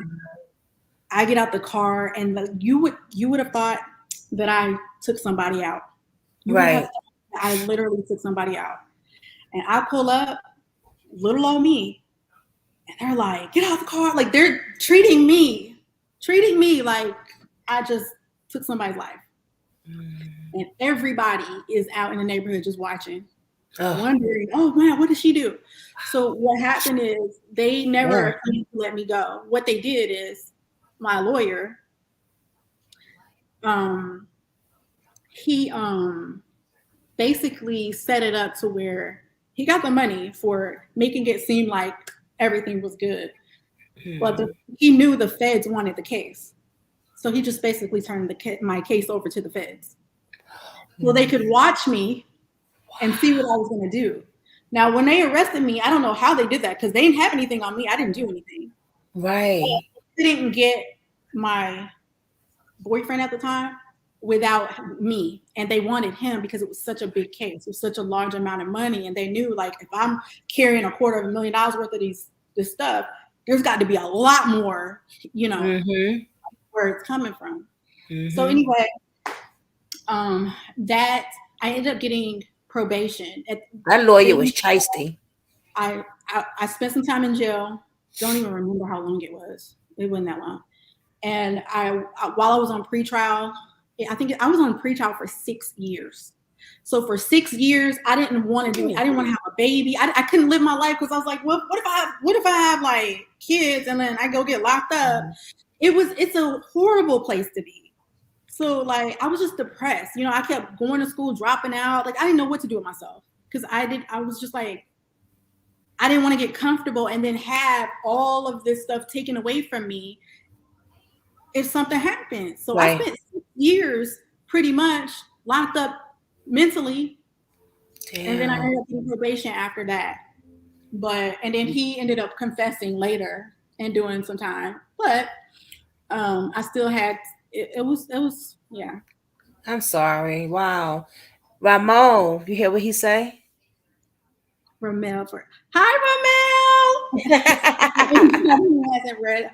I get out the car, and you would have thought that I took somebody out. I literally took somebody out. And I pull up, little old me, and they're like, get out the car. Like, they're treating me like I just took somebody's life. And everybody is out in the neighborhood just watching, wondering, oh man, what did she do? So what happened is they never let me go. What they did is, my lawyer, he basically set it up to where he got the money for making it seem like everything was good. But he knew the feds wanted the case. So he just basically turned my case over to the feds. So they could watch me and see what I was going to do. Now, when they arrested me, I don't know how they did that because they didn't have anything on me. I didn't do anything. Right. They didn't get my boyfriend at the time. without me, and they wanted him because it was such a big case. It was such a large amount of money, and they knew like if I'm carrying $250,000 worth of this stuff, there's got to be a lot more, you know, where it's coming from. So anyway, that I ended up getting probation. That lawyer was chasty. I spent some time in jail. Don't even remember how long it was. It wasn't that long. And while I was on pretrial, I think I was on pretrial for 6 years. So for 6 years, I didn't want to do it. I didn't want to have a baby. I couldn't live my life because I was like, what if I have like kids and then I go get locked up? It's a horrible place to be. So like I was just depressed. You know, I kept going to school, dropping out. Like I didn't know what to do with myself because I was just like, I didn't want to get comfortable and then have all of this stuff taken away from me if something happened. So I spent 6 years pretty much locked up mentally. Damn. And then I ended up getting probation after that. And then he ended up confessing later and doing some time. But I still had it was yeah. I'm sorry. Wow. Ramon, you hear what he say? Ramel Hi Ramel. Who hasn't read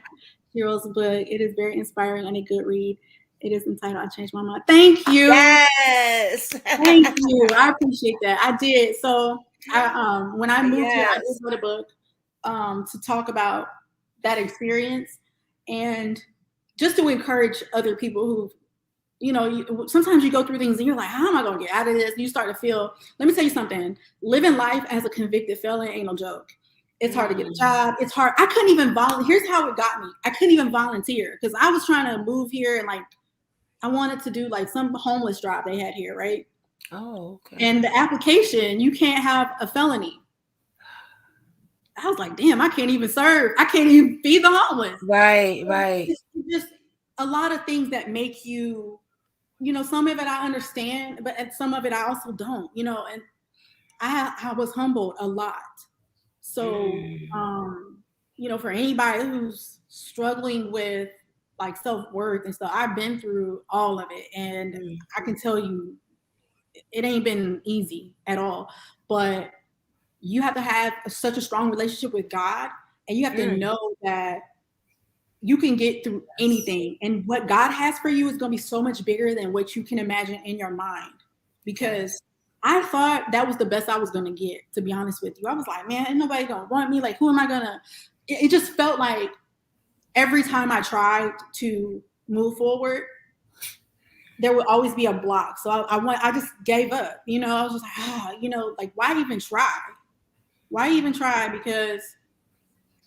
Hero's book? It is very inspiring and a good read. It is entitled I Changed My Mind. Thank you. Yes. Thank you. I appreciate that. I did. So I when I moved here, I just wrote a book to talk about that experience and just to encourage other people who, you know, sometimes you go through things and you're like, how am I going to get out of this? You start to feel, let me tell you something, living life as a convicted felon ain't no joke. It's hard to get a job. It's hard. I couldn't even volunteer. Here's how it got me. I couldn't even volunteer because I was trying to move here and like, I wanted to do like some homeless job they had here, right? Oh, okay. And the application, you can't have a felony. I was like, damn, I can't even serve. I can't even feed the homeless. Right. It's just a lot of things that make you, you know, some of it I understand, but some of it I also don't, you know, and I was humbled a lot. So, you know, for anybody who's struggling with like self-worth and stuff, I've been through all of it. And I can tell you, it ain't been easy at all. But you have to have such a strong relationship with God, and you have to know that you can get through anything. And what God has for you is going to be so much bigger than what you can imagine in your mind. Because I thought that was the best I was going to get, to be honest with you. I was like, man, ain't nobody going to want me. Like, who am I going to? It just felt like every time I tried to move forward, there would always be a block. So I just gave up. You know, I was just like, you know, like, why even try? Why even try? Because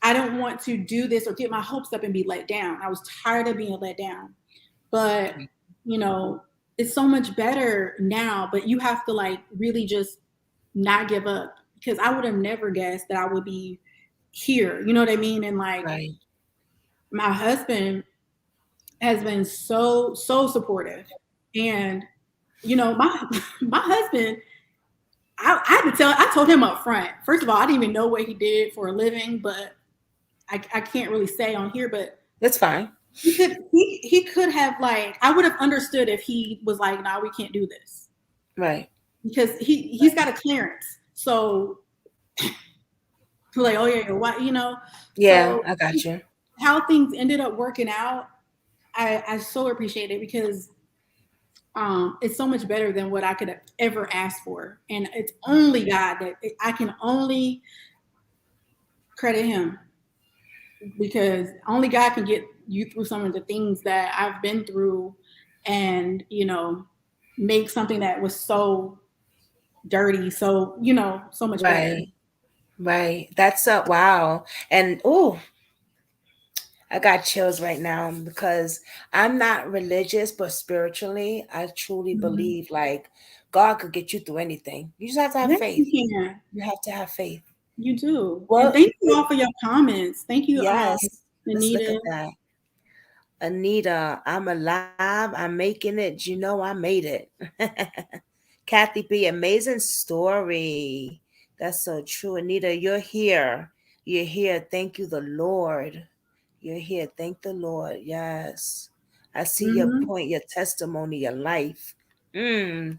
I don't want to do this or get my hopes up and be let down. I was tired of being let down. But, you know, it's so much better now, but you have to like really just not give up, because I would have never guessed that I would be here. You know what I mean? And like my husband has been so supportive. And, you know, my husband, I told him up front. First of all, I didn't even know what he did for a living, but I can't really say on here, but that's fine. He could have, like, I would have understood if he was like, no, we can't do this. Right. Because he's got a clearance. So like, oh yeah, what, you know? Yeah, so I got you. How things ended up working out, I so appreciate it, because it's so much better than what I could have ever asked for. And it's only God that I can only credit him, because only God can get you through some of the things that I've been through, and, you know, make something that was so dirty, so, you know, so much better. Right. That's wow. And I got chills right now, because I'm not religious, but spiritually, I truly believe like God could get you through anything. You just have to have faith. You have to have faith. You do. Well, and thank you all for your comments. Thank you. Yes. Anita. Let's look at that. Anita, I'm alive. I'm making it. You know, I made it. Kathy B, amazing story. That's so true. Anita, you're here. You're here. Thank you, the Lord. You're here. Thank the Lord. Yes. I see your Mhm. point, your testimony, your life.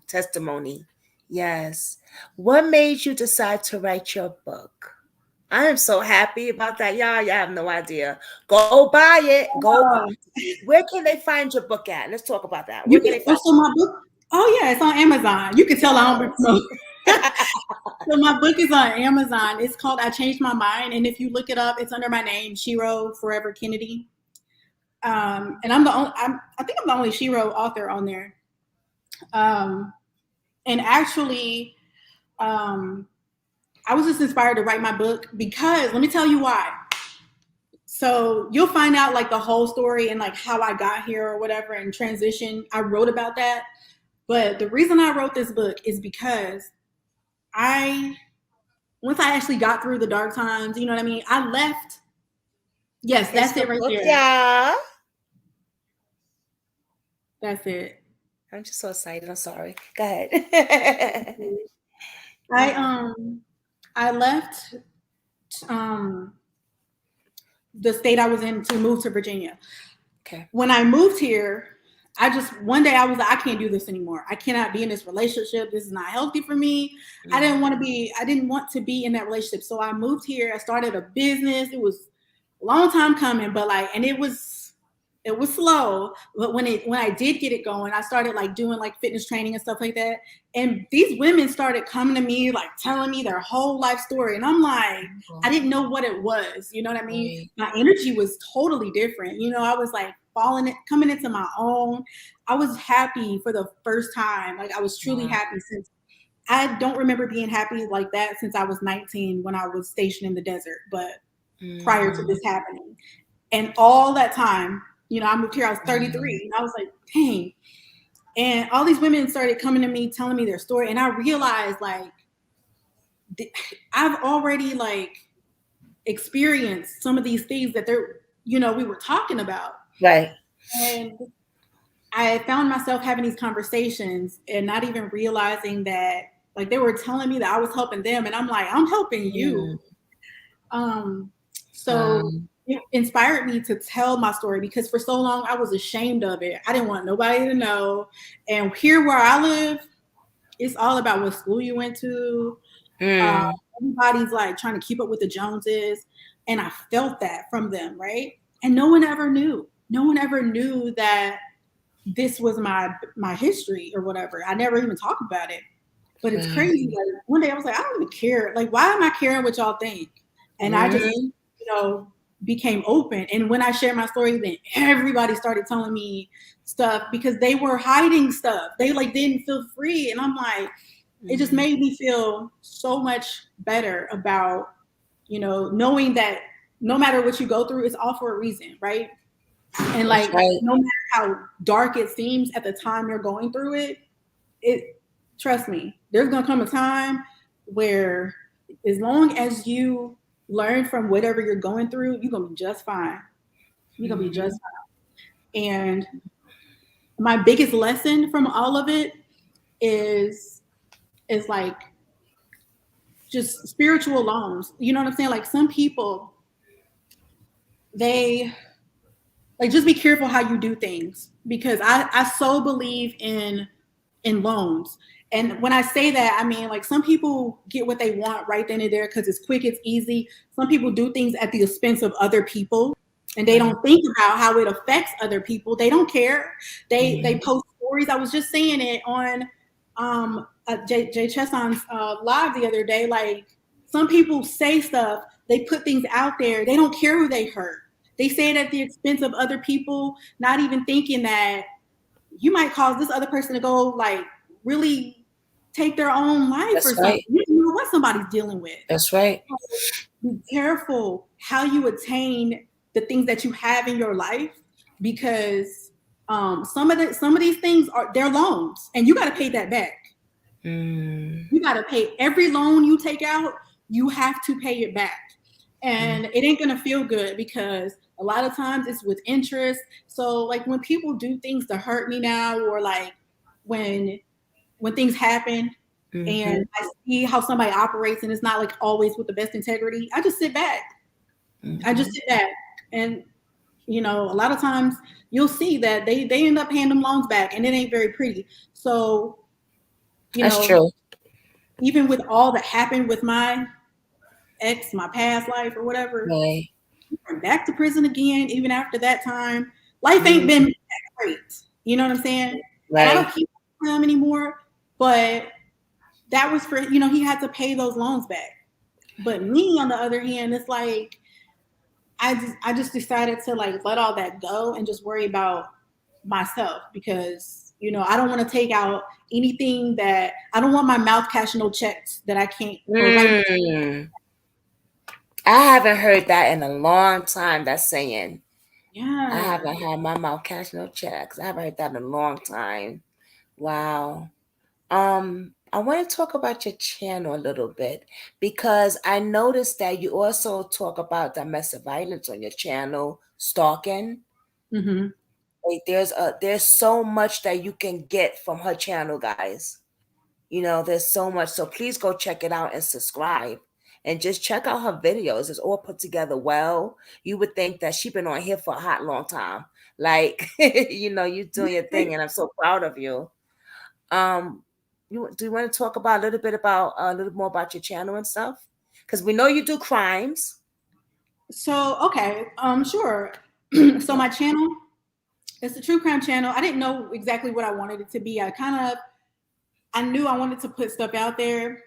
Testimony. Yes. What made you decide to write your book? I am so happy about that, y'all. Y'all have no idea. Go buy it. Go. Uh, Where can they find your book at? Let's talk about that. you Where can can they find? also my book. Oh yeah, it's on Amazon. You can tell I don't promote. So my book is on Amazon. It's called I Changed My Mind, and if you look it up, it's under my name, Shiro Forever Kennedy. And I'm the only. I think I'm the only Shiro author on there. And actually, um, I was just inspired to write my book because let me tell you why. So you'll find out like the whole story and like how I got here or whatever and transition. I wrote about that. But the reason I wrote this book is because once I actually got through the dark times, you know what I mean? I left. Yes, It's that's the it right book, there. y'all. That's it. I'm just so excited. I'm sorry. Go ahead. I left the state I was in to move to Virginia. Okay. When I moved here, one day I was like, I can't do this anymore. I cannot be in this relationship. This is not healthy for me. I didn't want to be in that relationship. So I moved here. I started a business. It was a long time coming, but and it was slow. But when I did get it going, I started like doing like fitness training and stuff like that. And these women started coming to me, like telling me their whole life story. And I'm like, I didn't know what it was. You know what I mean? Right. My energy was totally different. You know, I was like coming into my own. I was happy for the first time. Like I was truly happy since I don't remember being happy like that since I was 19 when I was stationed in the desert. But prior to this happening, and all that time, you know, I moved here, I was 33, and I was like, dang. And all these women started coming to me, telling me their story. And I realized, like, I've already, like, experienced some of these things that we were talking about. Right. And I found myself having these conversations and not even realizing that, like, they were telling me that I was helping them. And I'm like, I'm helping you. It inspired me to tell my story because for so long I was ashamed of it. I didn't want nobody to know. And here where I live, it's all about what school you went to. Everybody's like trying to keep up with the Joneses. And I felt that from them, right? And no one ever knew. No one ever knew that this was my history or whatever. I never even talked about it. But it's crazy. Like one day I was like, I don't even care. Like, why am I caring what y'all think? And I just, became open. And when I shared my story, then everybody started telling me stuff because they were hiding stuff. They like didn't feel free. And I'm like, it just made me feel so much better about, knowing that no matter what you go through, it's all for a reason, right? And like, no matter how dark it seems at the time you're going through it, trust me, there's gonna come a time where as long as you learn from whatever you're going through, you're gonna be just fine. You're gonna be just fine. And my biggest lesson from all of it is like just spiritual loans. You know what I'm saying? Like some people, they like just be careful how you do things because I so believe in loans. And when I say that, I mean, like some people get what they want right then and there because it's quick, it's easy. Some people do things at the expense of other people and they don't think about how it affects other people. They don't care. They post stories. I was just saying it on Jay Cheson's live the other day. Like some people say stuff, they put things out there. They don't care who they hurt. They say it at the expense of other people, not even thinking that you might cause this other person to go like really take their own life or something. You don't know what somebody's dealing with. That's right. So be careful how you attain the things that you have in your life because some of these things they're loans and you got to pay that back. You got to pay every loan you take out. You have to pay it back. And it ain't going to feel good because a lot of times it's with interest. So like when people do things to hurt me now, or like when things happen and I see how somebody operates and it's not like always with the best integrity, I just sit back. I just sit back and you know, a lot of times you'll see that they end up paying them loans back, and it ain't very pretty. So, you That's know, true. even with all that happened with my ex, my past life or whatever, Right. went back to prison again. Even after that time, life ain't been that great. You know what I'm saying? And I Right. don't keep him anymore, but that was for, you know, he had to pay those loans back. But me, on the other hand, it's like I just decided to like let all that go and just worry about myself, because, you know, I don't want to take out anything that I don't want my mouth cashing no checks that I can't or right. I haven't heard that in a long time. That saying. I Yeah. haven't had my mouth cash no checks. I haven't heard that in a long time. Wow. I want to talk about your channel a little bit because I noticed that you also talk about domestic violence on your channel, stalking. Mm-hmm. Like there's so much that you can get from her channel, guys. You know, there's so much. So please go check it out and subscribe. And just check out her videos. It's all put together well. You would think that she's been on here for a hot long time. Like, you know, you doing your thing, and I'm so proud of you. Um, do you want to talk about a little bit about a little more about your channel and stuff? Because we know you do crimes. So, okay, sure. So my channel, it's a true crime channel. I didn't know exactly what I wanted it to be. I knew I wanted to put stuff out there.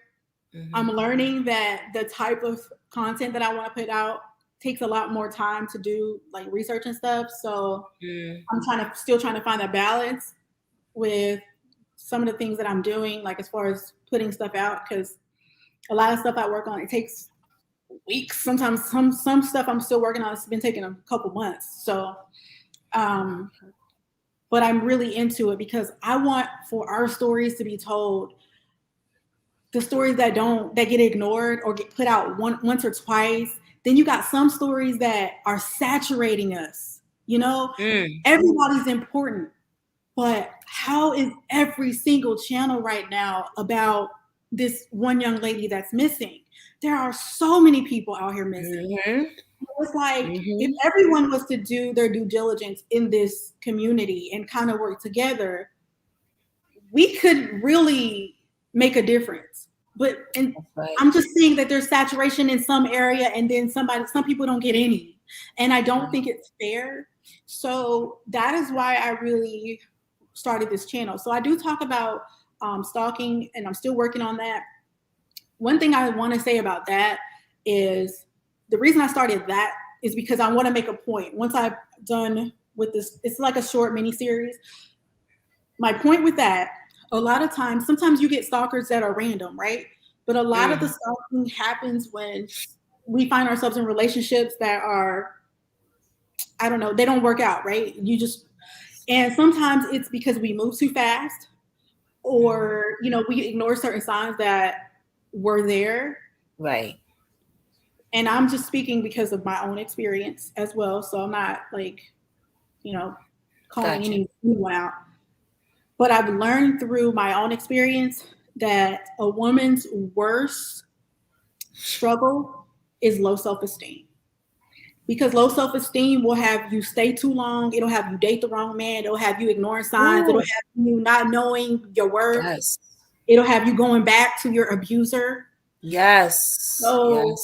I'm learning that the type of content that I want to put out takes a lot more time to do, like research and stuff. So I'm still trying to find a balance with some of the things that I'm doing, like as far as putting stuff out, because a lot of stuff I work on, it takes weeks. Sometimes some stuff I'm still working on, it's been taking a couple months. So, but I'm really into it because I want for our stories to be told. The stories that get ignored or get put out once or twice. Then you got some stories that are saturating us. You know, everybody's important, but how is every single channel right now about this one young lady that's missing? There are so many people out here missing. It's like if everyone was to do their due diligence in this community and kind of work together, we could really make a difference. But I'm just seeing that there's saturation in some area, and then some people don't get any, and I don't think it's fair. So that is why I really started this channel. So I do talk about stalking, and I'm still working on that. One thing I want to say about that is the reason I started that is because I want to make a point. Once I'm done with this, it's like a short mini series. My point with that, a lot of times, sometimes you get stalkers that are random, right? But a lot of the stalking happens when we find ourselves in relationships that are, I don't know, they don't work out, right? And sometimes it's because we move too fast, or, you know, we ignore certain signs that were there. Right. And I'm just speaking because of my own experience as well. So I'm not like, you know, calling anyone out. But I've learned through my own experience that a woman's worst struggle is low self-esteem. Because low self-esteem will have you stay too long. It'll have you date the wrong man. It'll have you ignoring signs. It'll have you not knowing your worth. Yes. It'll have you going back to your abuser. Yes. So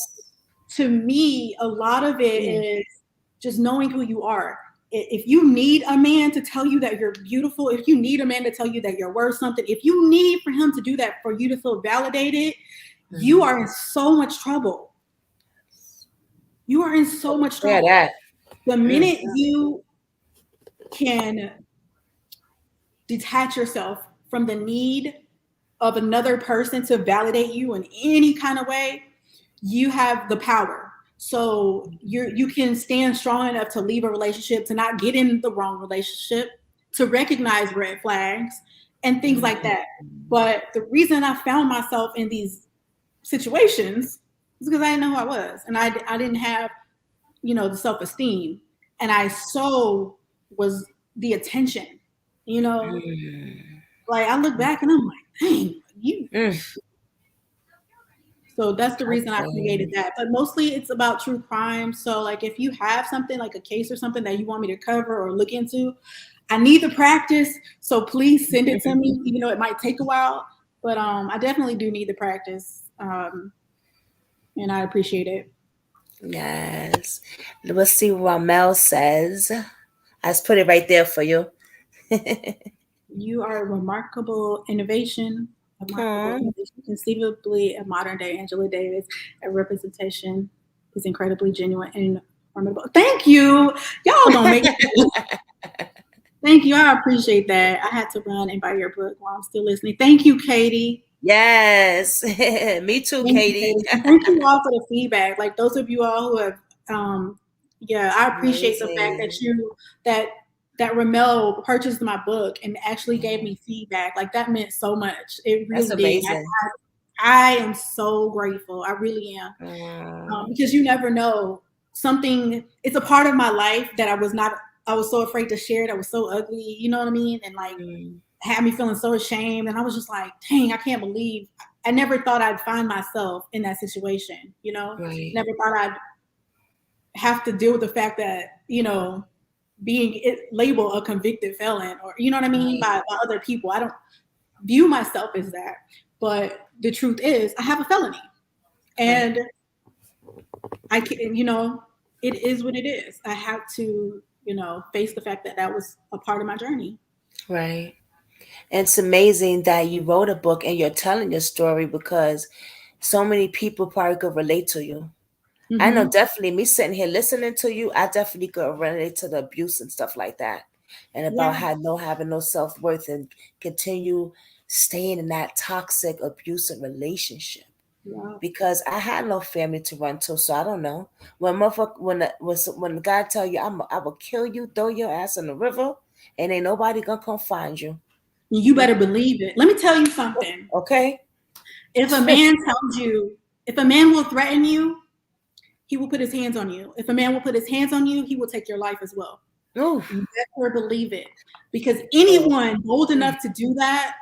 to me, a lot of it is just knowing who you are. If you need a man to tell you that you're beautiful, if you need a man to tell you that you're worth something, if you need for him to do that for you to feel validated, you are in so much trouble. You are in so much trouble. The minute you can detach yourself from the need of another person to validate you in any kind of way, you have the power. So you can stand strong enough to leave a relationship, to not get in the wrong relationship, to recognize red flags and things like that. But the reason I found myself in these situations is because I didn't know who I was, and I didn't have, you know, the self-esteem, and I was the attention, you know. Like I look back and I'm like, dang, you. So that's the reason I created that. But mostly it's about true crime. So like if you have something like a case or something that you want me to cover or look into, I need the practice. So please send it to me, even though it might take a while. But I definitely do need the practice. And I appreciate it. Yes. Let's see what Mel says. I just put it right there for you. You are a remarkable innovation, conceivably a modern day Angela Davis. A representation is incredibly genuine and formidable. Thank you. Y'all don't make Thank you. I appreciate that. I had to run and buy your book while I'm still listening. Thank you, Katie. Yes. Me too, Katie. Thank you all for the feedback. Like those of you all who have I appreciate the fact that Ramel purchased my book and actually gave me feedback. Like that meant so much. It really That's amazing. did. I am so grateful. I really am. Because you never know, it's a part of my life that I was so afraid to share. That was so ugly. You know what I mean? And like had me feeling so ashamed. And I was just like, dang, I can't believe I never thought I'd find myself in that situation. You know, never thought I'd have to deal with the fact that, you know, being labeled a convicted felon or, you know what I mean, by other people. I don't view myself as that. But the truth is I have a felony and I can, you know, it is what it is. I have to, you know, face the fact that that was a part of my journey. Right. And it's amazing that you wrote a book and you're telling your story because so many people probably could relate to you. I know definitely me sitting here listening to you, I definitely could relate to the abuse and stuff like that. And about having no self-worth and continue staying in that toxic, abusive relationship. Yeah. Because I had no family to run to, so I don't know. When God tell you, I will kill you, throw your ass in the river, and ain't nobody gonna come find you. You better believe it. Let me tell you something. Okay. If a man tells you, if a man will threaten you, he will put his hands on you. If a man will put his hands on you, he will take your life as well. You better believe it. Because anyone bold enough to do that,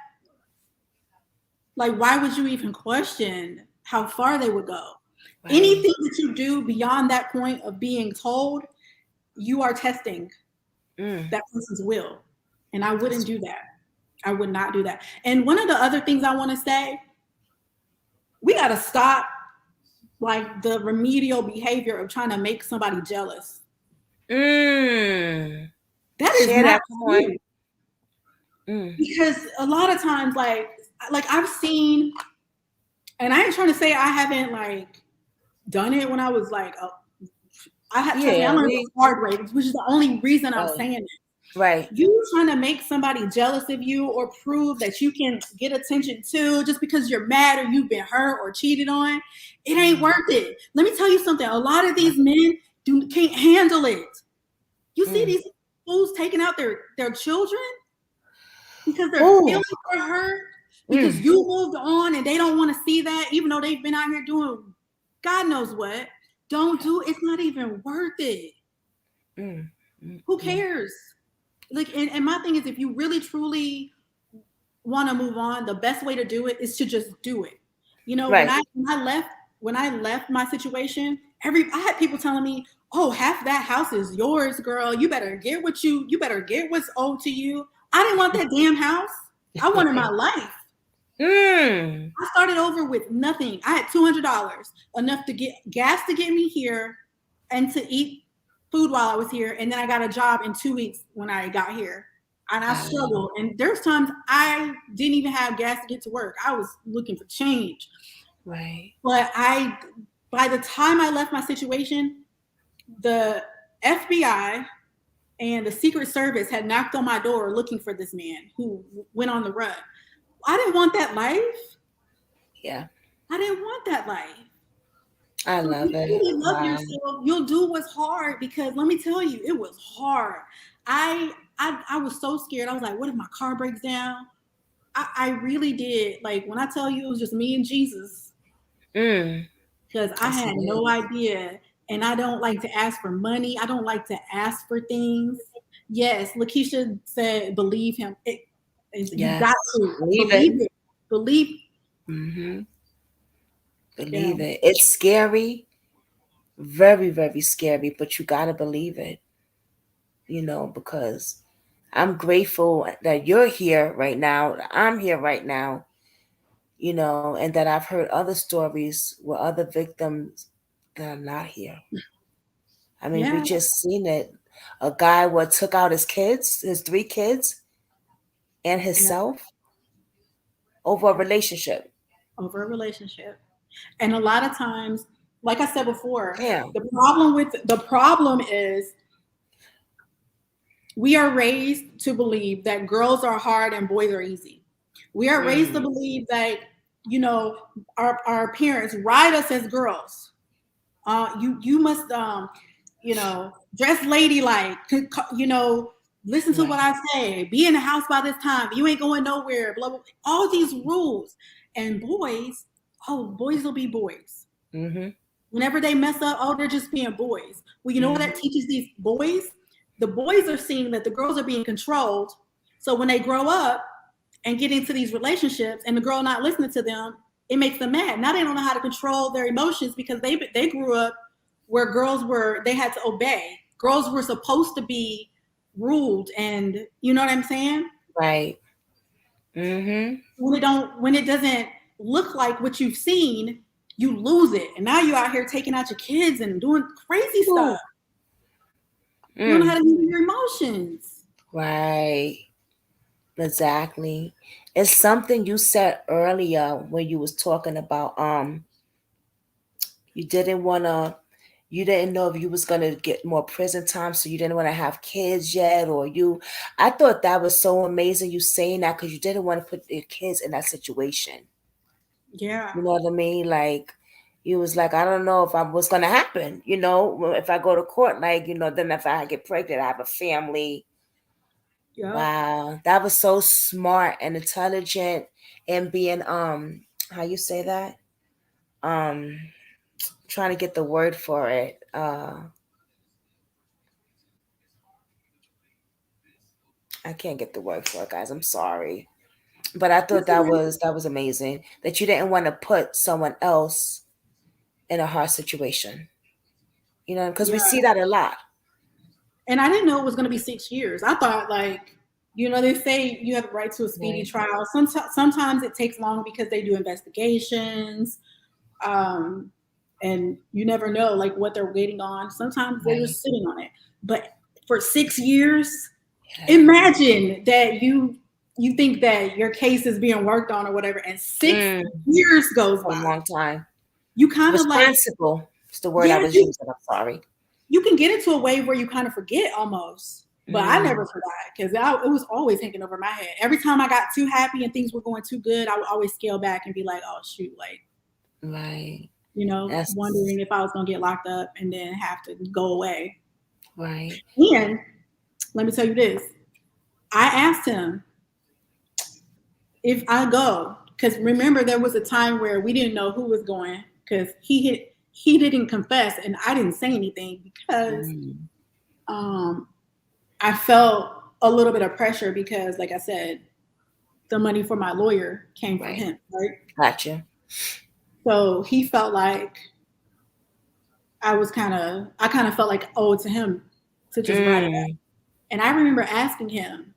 like, why would you even question how far they would go? Right. Anything that you do beyond that point of being told, you are testing that person's will. And I wouldn't do that. I would not do that. And one of the other things I want to say, we got to stop like the remedial behavior of trying to make somebody jealous. That is not point. Because a lot of times, like I've seen, and I ain't trying to say I haven't like done it when I was like, I learned the hard way, which is the only reason I'm saying it. Right. You trying to make somebody jealous of you or prove that you can get attention to just because you're mad or you've been hurt or cheated on, it ain't worth it. Let me tell you something. A lot of these men can't handle it. You see these fools taking out their children because their feelings are hurt, because you moved on and they don't want to see that, even though they've been out here doing God knows what. Don't do it's not even worth it. Who cares? Like, and my thing is, if you really truly want to move on, the best way to do it is to just do it. You know, when I left my situation, I had people telling me, "Oh, half that house is yours, girl. You better get what's owed to you." I didn't want that damn house. I wanted my life. I started over with nothing. I had $200, enough to get gas to get me here and to eat food while I was here, and then I got a job in 2 weeks when I got here, and I struggled. And there's times I didn't even have gas to get to work. I was looking for change. Right. But by the time I left my situation, the FBI and the Secret Service had knocked on my door looking for this man who went on the run. I didn't want that life. Yeah. I didn't want that life. I love it. If you really love yourself, you'll do what's hard, because let me tell you, it was hard. I was so scared. I was like, what if my car breaks down? I really did. Like, when I tell you it was just me and Jesus, because I had no idea. And I don't like to ask for money. I don't like to ask for things. Yes, Lakeisha said, believe him. You got to believe it. Believe. Yeah. Believe it. It's scary, very, very scary, but you gotta believe it, because I'm grateful that you're here right now, that I'm here right now, and that I've heard other stories where other victims that are not here. I mean, we Yeah. just seen it. A guy what took out his kids, his 3 kids, and Yeah. himself over a relationship. Over a relationship. And a lot of times, like I said before, Damn. the problem is we are raised to believe that girls are hard and boys are easy. We are raised to Mm, believe that, you know, our parents ride us as girls. You must dress ladylike, listen to what right. I say, be in the house by this time, you ain't going nowhere, blah blah. All these rules. And boys, oh, boys will be boys. Mm-hmm. Whenever they mess up, oh, they're just being boys. Well, you know what that Mm-hmm. teaches these boys? The boys are seeing that the girls are being controlled. So when they grow up and get into these relationships and the girl not listening to them, it makes them mad. Now they don't know how to control their emotions because they grew up where they had to obey. Girls were supposed to be ruled, and you know what I'm saying? Right. Mm-hmm. When it doesn't look like what you've seen, you lose it. And now you're out here taking out your kids and doing crazy Ooh. stuff. You don't know Mm. how to handle your emotions. Right. Exactly. It's something you said earlier when you was talking about you didn't wanna you didn't know if you was gonna get more prison time, so you didn't want to have kids yet, or you. I thought that was so amazing you saying that because you didn't want to put your kids in that situation. Yeah. You know what I mean? Like you was like, I don't know if I what's gonna happen. If I go to court, like then if I get pregnant, I have a family. Yep. Wow, that was so smart and intelligent, and being how you say that? Um, trying to get the word for it. I can't get the word for it, guys. I'm sorry. But I thought It's that was amazing that you didn't want to put someone else in a hard situation. Because we yeah. see that a lot. And I didn't know it was going to be 6 years. I thought, like, they say you have the right to a speedy Right. trial. Sometimes it takes long because they do investigations, um, and you never know like what they're waiting on. Sometimes they're Right. just sitting on it. But for 6 years, Yeah. imagine that you think that your case is being worked on or whatever, and six Mm, years goes a by. long time. You kind of like, Responsible. It's the word I yeah, was using. I'm sorry. you can get into a wave where you kind of forget almost. But I Mm, never forgot because it was always hanging over my head. Every time I got too happy and things were going too good, I would always scale back and be like, oh, shoot, like, right. That's wondering if I was going to get locked up and then have to go away. right. And let me tell you this, I asked him if I go, because remember, there was a time where we didn't know who was going because he didn't confess and I didn't say anything because Mm, um, I felt a little bit of pressure because, like I said, the money for my lawyer came from right. him, right? Gotcha. So he felt like I kind of felt like owed to him to just ride it out. Mm, And I remember asking him,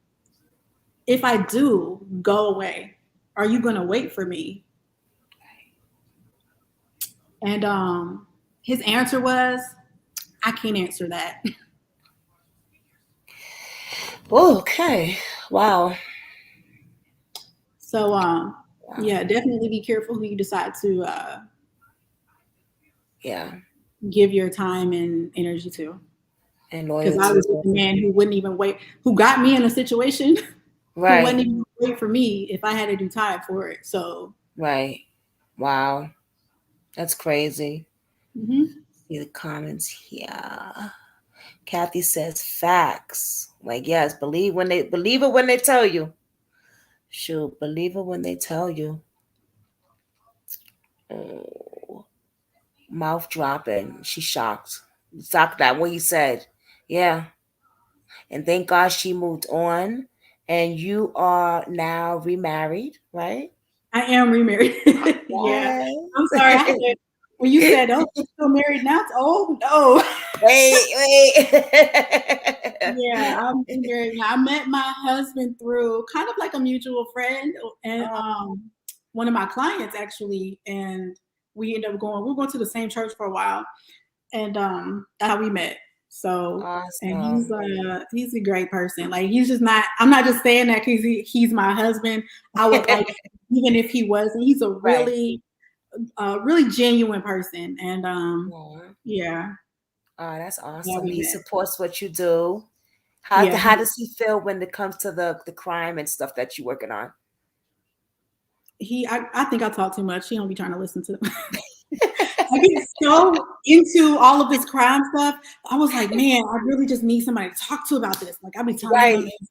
if I do go away, are you going to wait for me? And his answer was, I can't answer that. okay. Wow. So Wow. yeah, definitely be careful who you decide to Yeah. give your time and energy to. And Because I loyalty was is with a also man who wouldn't even wait, who got me in a situation who right. wouldn't even wait for me if I had to do time for it. So, Right. Wow. That's crazy. mhm. See the comments here. Kathy says facts. Like, yes, believe it when they tell you. Shoot, believe it when they tell you. Oh, mouth dropping. She's shocked. Shocked at what he said. Yeah. And thank God she moved on. And you are now remarried, right? I am remarried. Yeah. Yes. I'm sorry. When you said, "Oh, you're still married now?" Oh no. Wait. Yeah, I'm remarried now. I met my husband through kind of like a mutual friend and Oh, one of my clients actually, and we ended up going. We were going to the same church for a while, and that's how we met. So, and awesome. he's a great person. Like he's just not. I'm not just saying that because he's my husband. I would like even if he wasn't. He's a Right. really genuine person, and Aw. yeah, Oh, that's yeah, awesome. we He met. supports what you do. Yeah, How does he feel when it comes to the crime and stuff that you're working on? I think I talk too much. He don't be trying to listen to them. I get so into all of this crime stuff. I was like, man, I really just need somebody to talk to about this. Like I'll be telling him Right. this.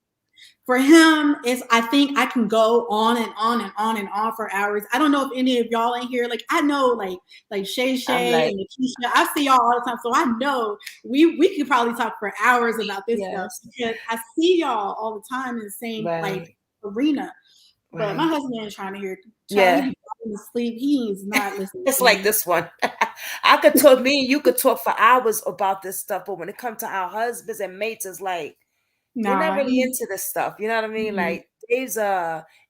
For him, I think I can go on and on and on and on for hours. I don't know if any of y'all in here, like I know like Shay I'm Shay like, and Lakeisha, I see y'all all the time. So I know we could probably talk for hours about this stuff yes. because I see y'all all the time in the same like Right. arena. But my Right. husband ain't trying to hear. Child, he Yeah. be falling asleep. He is not listening It's to like me. this one. I could talk, me and you could talk for hours about this stuff, but when it comes to our husbands and mates, it's like we're not Nah, really into this stuff. You know what I mean? mm, Like Dave's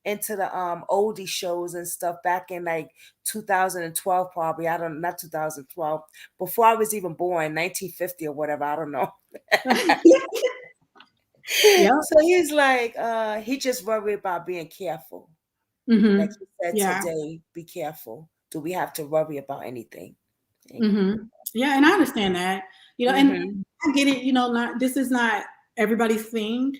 into the oldie shows and stuff back in like 2012, probably. I don't, not 2012, before I was even born, 1950 or whatever. I don't know. yep. So he's like, he just worried about being careful. Hmm. Like you said Yeah. today, be careful. Do we have to worry about anything? Hmm. Yeah, and I understand that. And Mm-hmm. I get it. This is not everybody's thing.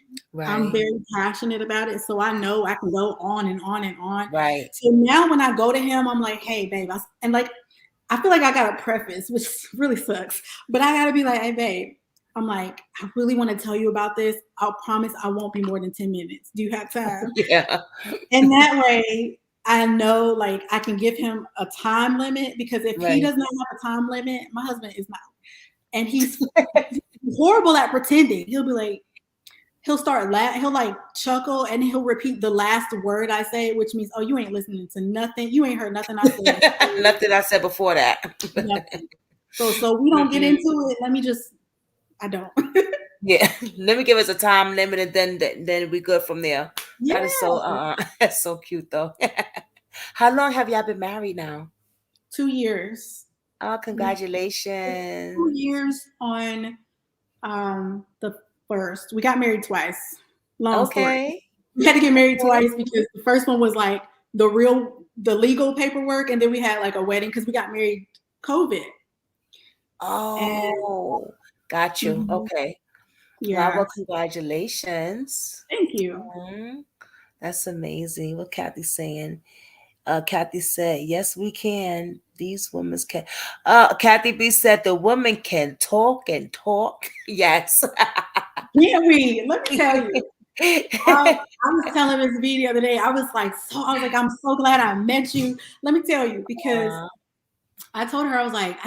I'm Right, very passionate about it, so I know I can go on and on and on. right. So now when I go to him, I'm like, "Hey, babe," and like I feel like I got to preface, which really sucks, but I got to be like, "Hey, babe." I'm like, I really want to tell you about this. I'll promise I won't be more than 10 minutes. Do you have time? Yeah, And that way, I know like I can give him a time limit because if he right. does not have a time limit, my husband is not. And he's horrible at pretending. He'll be like, he'll start laughing, he'll like chuckle and he'll repeat the last word I say, which means, oh, you ain't listening to nothing. You ain't heard nothing I said. Nothing I said before that. Nothing. So we don't get Mm-mm. into it. I don't. Yeah, let me give us a time limit, and then we good from there. That Yeah. is so that's so cute though. How long have y'all been married now? 2 years. Oh, 2 congratulations. years on the first. We got married twice. Long story. Okay. We had to get married Okay. twice because the first one was like the legal paperwork, and then we had like a wedding because we got married COVID. And Oh, got you. mhm, Okay. Well, yeah, congratulations. thank you. Mhm. That's amazing. What Kathy's saying. Kathy said, yes, we can. These women can. Kathy B said the woman can talk and talk. Yes. Can't we? Let me tell you. I was telling this video the other day. I was like, I'm so glad I met you. Let me tell you, because Uh, I told her, I was like,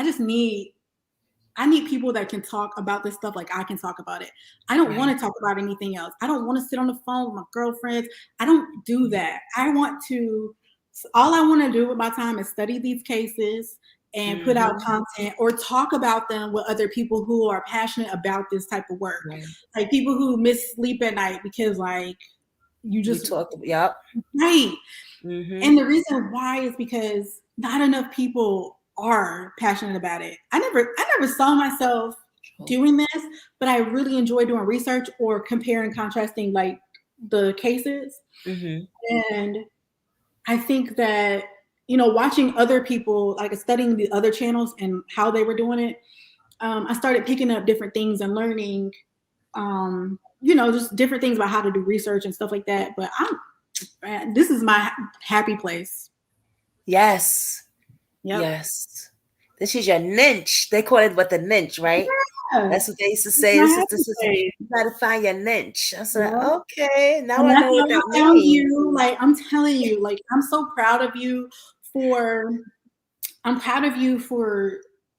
I need people that can talk about this stuff like I can talk about it. I don't want right. to talk about anything else. I don't want to sit on the phone with my girlfriends. I don't do that. All I want to do with my time is study these cases and put out Mhm. content or talk about them with other people who are passionate about this type of work. Right. Like people who miss sleep at night because like you You just talked. Yep. right. Mhm. And the reason why is because not enough people are passionate about it. I never saw myself doing this, but I really enjoy doing research or comparing contrasting like the cases. Mhm. And I think that watching other people like studying the other channels and how they were doing it, I started picking up different things and learning just different things about how to do research and stuff like that. But this is my happy place. Yes. Yep. Yes. This is your niche. They call it what, the niche, right? Yeah. That's what they used to It's say. my This happy is place. you gotta find your niche. I said, Yeah. okay, now And I that's know what how that I found means. you. Like I'm telling you, like I'm proud of you for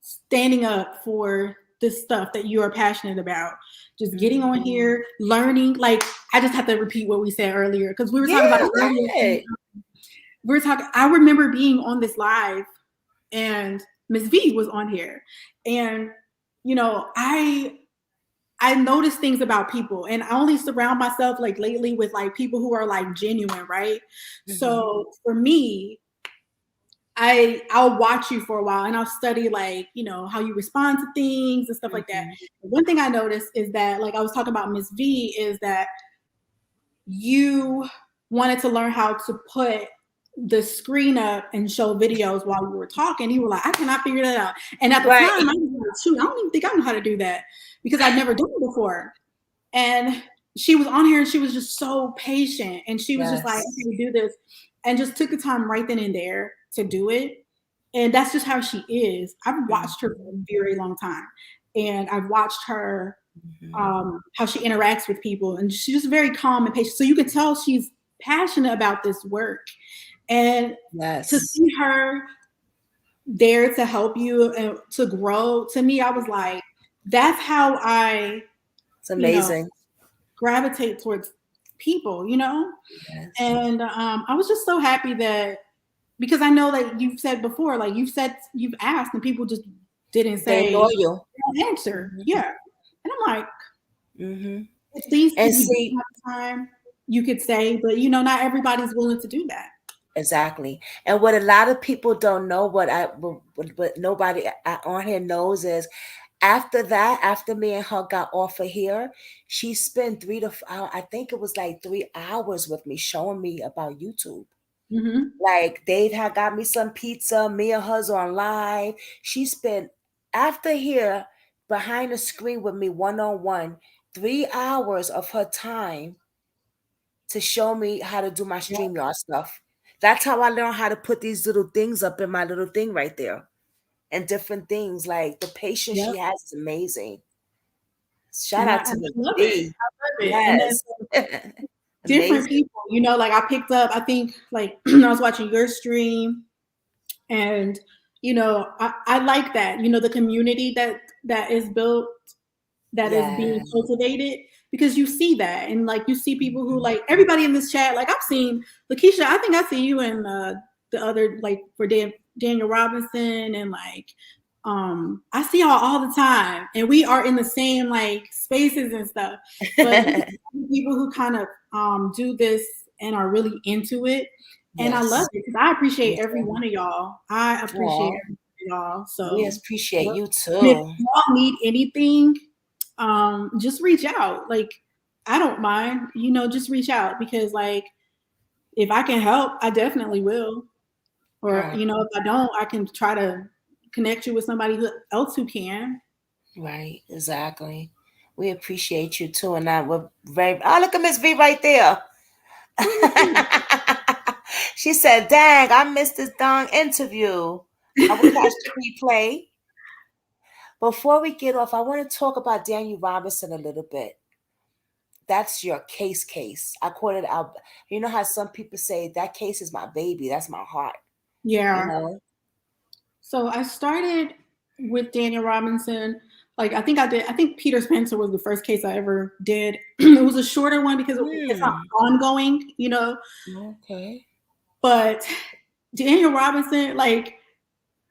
standing up for this stuff that you are passionate about. Just getting on here, learning. Like I just have to repeat what we said earlier because we were talking about Yeah, it go earlier. ahead. we're talking. I remember being on this live, and Miss V was on here, and you know, I notice things about people, and I only surround myself like lately with like people who are like genuine, right? So for me, I'll watch you for a while and I'll study like, you know, how you respond to things and stuff like that. One thing I noticed is that, like I was talking about Miss V, is that you wanted to learn how to put the screen up and show videos while we were talking. You were like, I cannot figure that out. And at the Right. time, I was like, shoot, I don't even think I know how to do that because I'd never done it before. And she was on here and she was just so patient. And she was just like, okay, do this. And just took the time right then and there to do it. And that's just how she is. I've watched her for a very long time. And I've watched her, how she interacts with people. And she's just very calm and patient. So you can tell she's passionate about this work. And to see her there to help you and to grow, to me, I was like, that's how it's amazing. You know, gravitate towards people, you know? Yes. And I was just so happy that, because I know that you've said before, like you've asked and people just didn't say, answer. Yeah. And I'm like, at least and if you have time, you could say, but you know, not everybody's willing to do that. Exactly. And what a lot of people don't know, what nobody on here knows is, after me and her got off of here, she spent 3 to 5, I think it was like 3 hours with me, showing me about YouTube. Like Dave had got me some pizza, me and her's on live. She spent, after here, behind the screen with me one-on-one, 3 hours of her time to show me how to do my StreamYard stuff. That's how I learned how to put these little things up in my little thing right there. And different things, like the patience she has is amazing. Shout out to the V. I love it. Yes. Different people, you know, like I picked up, I think like I was watching your stream, and you know, I like that, you know, the community that is built, that is being cultivated, because you see that, and like you see people who, like everybody in this chat, like I've seen Lakeisha, I think I see you in the other, like for Daniel Robinson, and like I see y'all all the time, and we are in the same like spaces and stuff. But people who kind of do this and are really into it, and I love it because I appreciate every one of y'all. I appreciate y'all. So we appreciate you too. If y'all need anything, just reach out. Like I don't mind, you know, just reach out, because like if I can help, I definitely will. Or you know, if I don't, I can try to connect you with somebody else who can. Right, exactly. We appreciate you too, and we're very. Oh, look at Miss V right there. She said, "Dang, I missed this darn interview. I will catch the replay." Before we get off, I want to talk about Daniel Robinson a little bit. That's your case. I call it out. You know how some people say that case is my baby. That's my heart. Yeah. You know? So I started with Daniel Robinson. Like I think Peter Spencer was the first case I ever did. It was a shorter one because it's not ongoing, you know. Okay. But Daniel Robinson, like,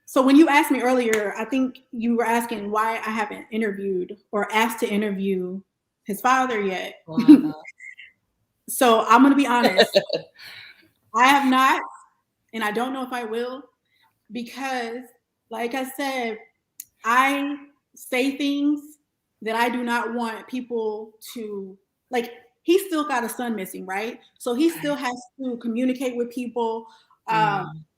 so when you asked me earlier, I think you were asking why I haven't interviewed or asked to interview his father yet. Wow. So I'm going to be honest. I have not, and I don't know if I will, because like I said, I say things that I do not want people to, like, he still got a son missing, right? So he still has to communicate with people.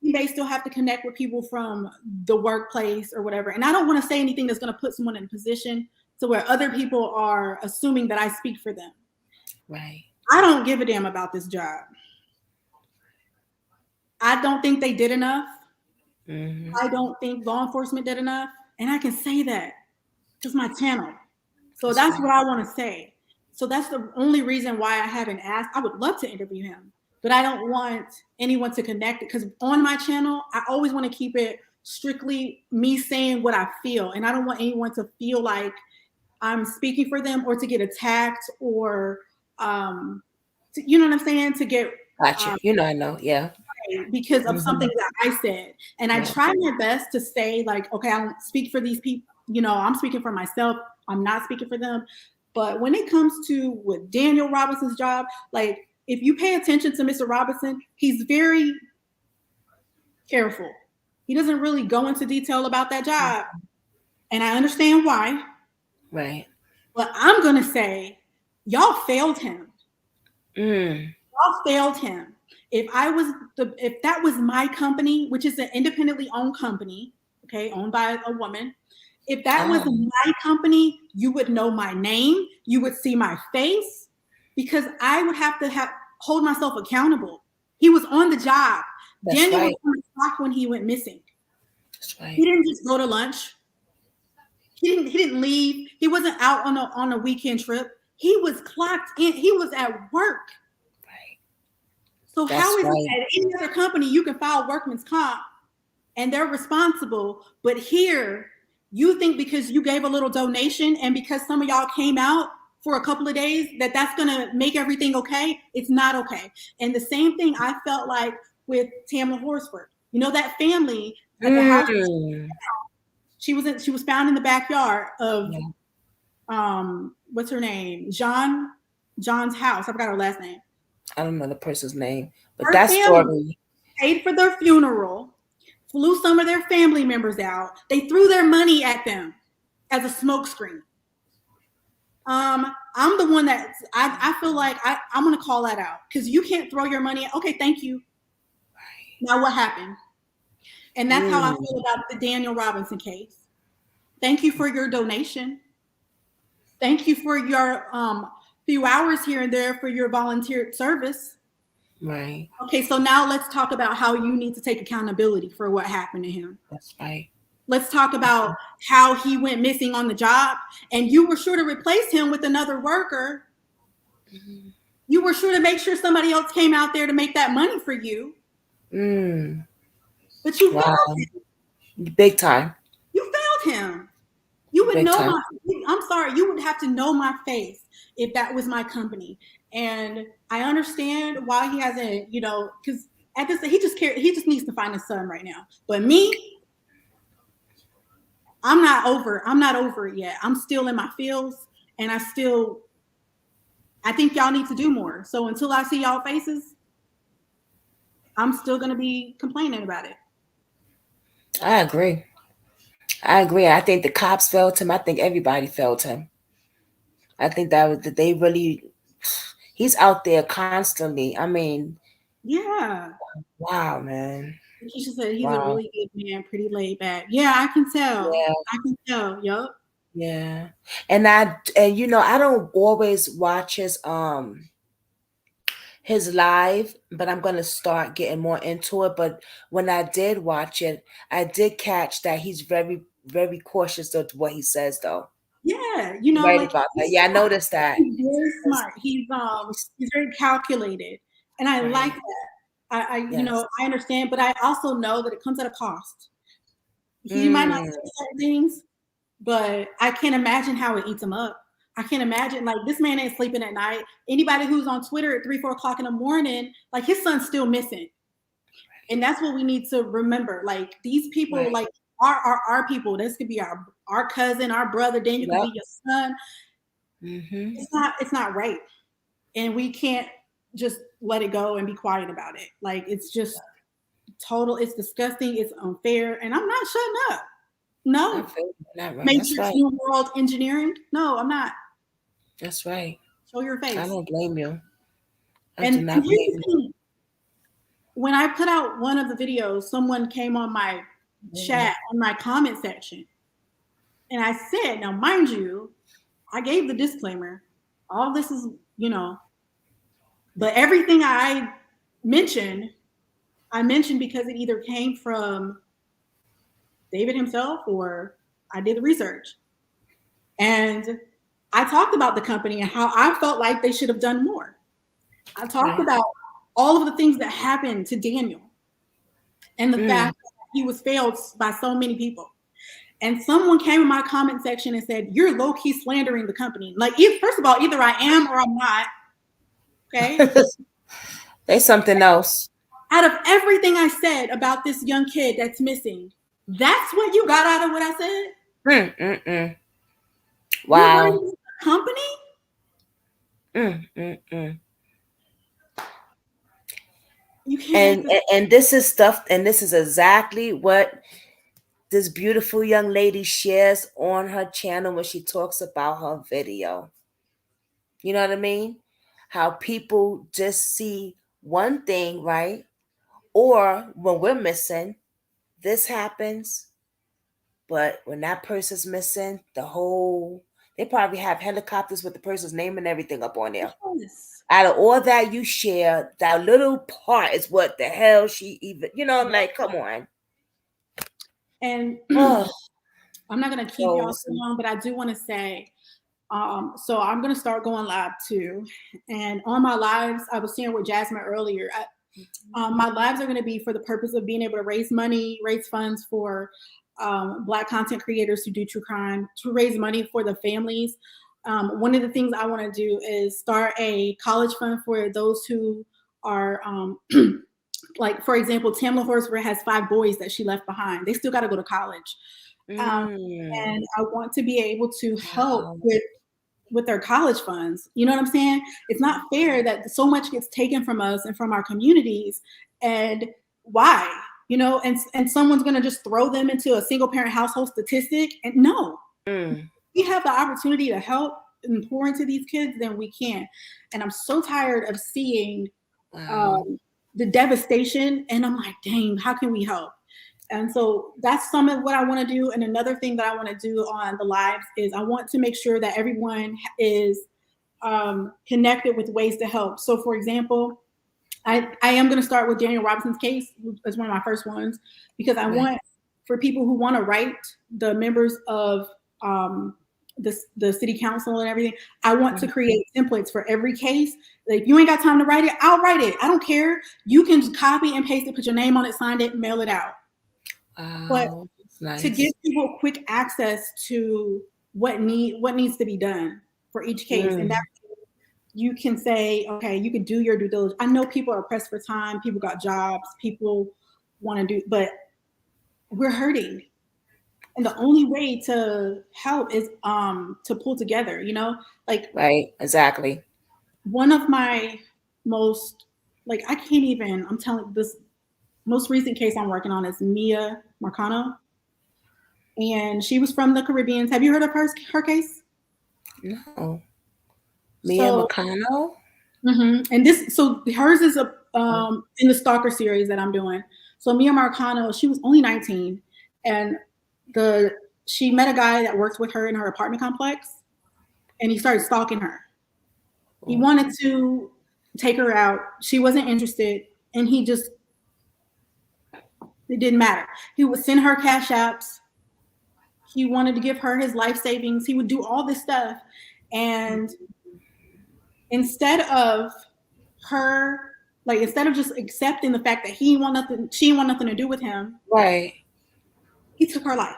He may still have to connect with people from the workplace or whatever. And I don't want to say anything that's going to put someone in a position to where other people are assuming that I speak for them. Right. I don't give a damn about this job. I don't think they did enough. I don't think law enforcement did enough. And I can say that. It's my channel. So that's what I want to say. So that's the only reason why I haven't asked. I would love to interview him, but I don't want anyone to connect it, because on my channel, I always want to keep it strictly me saying what I feel. And I don't want anyone to feel like I'm speaking for them or to get attacked or, you know what I'm saying? To get. Gotcha. I know. Yeah. say because of something that I said. And I try my best to say, like, okay, I don't speak for these people. You know, I'm speaking for myself. I'm not speaking for them. But when it comes to with Daniel Robinson's job, like, if you pay attention to Mr. Robinson, he's very careful. He doesn't really go into detail about that job. And I understand why. Right. But I'm going to say, y'all failed him. Y'all failed him. If that was my company, which is an independently owned company, okay, owned by a woman, if that was my company, you would know my name, you would see my face, because I would have to hold myself accountable. He was on the job. That's Daniel right. was on the clock when he went missing. That's right. He didn't just go to lunch. He didn't leave. He wasn't out on a weekend trip. He was clocked in. He was at work. Right. So That's how is right. it at any other company you can file workman's comp and they're responsible, but here you think because you gave a little donation and because some of y'all came out for a couple of days that's going to make everything okay? It's not okay. And the same thing I felt like with Tamla Horsford. You know, that family at the house. She was found in the backyard of what's her name? John's house. I forgot her last name. I don't know the person's name, but Her that family story paid for their funeral, flew some of their family members out. They threw their money at them as a smokescreen. I'm the one that I feel like I'm going to call that out, because you can't throw your money. Okay, thank you. Now what happened? And that's how I feel about the Daniel Robinson case. Thank you for your donation. Thank you for your few hours here and there for your volunteer service. Right. Okay, so now let's talk about how you need to take accountability for what happened to him. That's right. Let's talk about how he went missing on the job, and you were sure to replace him with another worker. You were sure to make sure somebody else came out there to make that money for you. But you failed him. Big time. You failed him. You would Big know time. I'm sorry, you would have to know my face if that was my company. And I understand why he hasn't, you know, because at this he just needs to find his son right now. But me, I'm not over it yet. I'm still in my feels, and I think y'all need to do more. So until I see y'all faces, I'm still gonna be complaining about it. I agree. I think the cops failed him. I think everybody failed him. I think they really, he's out there constantly. I mean, yeah. Wow, man. Keisha said he's a really good man, pretty laid back. Yeah, I can tell. Yeah. I can tell. Yup. Yeah. And you know, I don't always watch his live, but I'm gonna start getting more into it. But when I did watch it, I did catch that he's very, very cautious of what he says, though. Yeah, you know, Right like, about that. Yeah, I noticed that. He's very smart. He's very calculated, and I like that. You know, I understand, but I also know that it comes at a cost. He might not say certain things, but I can't imagine how it eats him up. I can't imagine, like, this man ain't sleeping at night. Anybody who's on Twitter at 3-4 o'clock in the morning, like, his son's still missing. And that's what we need to remember. Like, these people, like, are our people. This could be our cousin, our brother. Daniel could be your son. It's not right. And we can't just let it go and be quiet about it. Like, it's just it's disgusting. It's unfair. And I'm not shutting up. No. Matrix New World Engineering. No, I'm not. That's right. Show your face. I don't blame you. And when I put out one of the videos, someone came on my chat, on my comment section. And I said, now, mind you, I gave the disclaimer. All this is, you know, but everything I mentioned because it either came from David himself or I did the research. And I talked about the company and how I felt like they should have done more. I talked about all of the things that happened to Daniel and the fact that he was failed by so many people. And someone came in my comment section and said, you're low-key slandering the company. Like, first of all, either I am or I'm not. Okay? They something else. out of everything I said about this young kid that's missing, that's what you got out of what I said? Wow. You're running a company? You can't. And this is stuff, and this is exactly what this beautiful young lady shares on her channel when she talks about her video. You know what I mean? How people just see one thing, right? Or when we're missing, this happens. But when that person's missing, they probably have helicopters with the person's name and everything up on there. Yes. Out of all that you share, that little part is what the hell she even, I'm like, come on. And I'm not going to keep y'all so long, but I do want to say, so I'm going to start going live too. And on my lives, I was sharing with Jasmine earlier, my lives are going to be for the purpose of being able to raise money, raise funds for Black content creators who do true crime, to raise money for the families. One of the things I want to do is start a college fund for those who are, like, for example, Tamla Horsford has 5 boys that she left behind. They still got to go to college. And I want to be able to help with their college funds. You know what I'm saying? It's not fair that so much gets taken from us and from our communities. And why? And someone's going to just throw them into a single parent household statistic. And no, we have the opportunity to help and pour into these kids, then we can. And I'm so tired of seeing the devastation. And I'm like, dang, how can we help? And so that's some of what I want to do. And another thing that I want to do on the lives is I want to make sure that everyone is connected with ways to help. So for example, I am going to start with Daniel Robinson's case as one of my first ones, because I want for people who want to write, the members of the city council and everything, I want to create templates for every case. Like, you ain't got time to write it, I'll write it. I don't care. You can copy and paste it, put your name on it, sign it, mail it out. But to give people quick access to what needs to be done for each case, and that you can say, okay, you can do your due diligence. I know people are pressed for time. People got jobs. People want to do, but we're hurting. And the only way to help is to pull together, like. Right, exactly. One of my most, I'm telling this most recent case I'm working on is Mia Marcano. And she was from the Caribbean. Have you heard of her case? No. Mia Marcano? And hers is in the Stalker series that I'm doing. So Mia Marcano, she was only 19, and she met a guy that worked with her in her apartment complex, and he started stalking her. He wanted to take her out. She wasn't interested, and it didn't matter. He would send her cash apps. He wanted to give her his life savings. He would do all this stuff. And instead of just accepting the fact that she didn't want nothing to do with him, right, he took her life.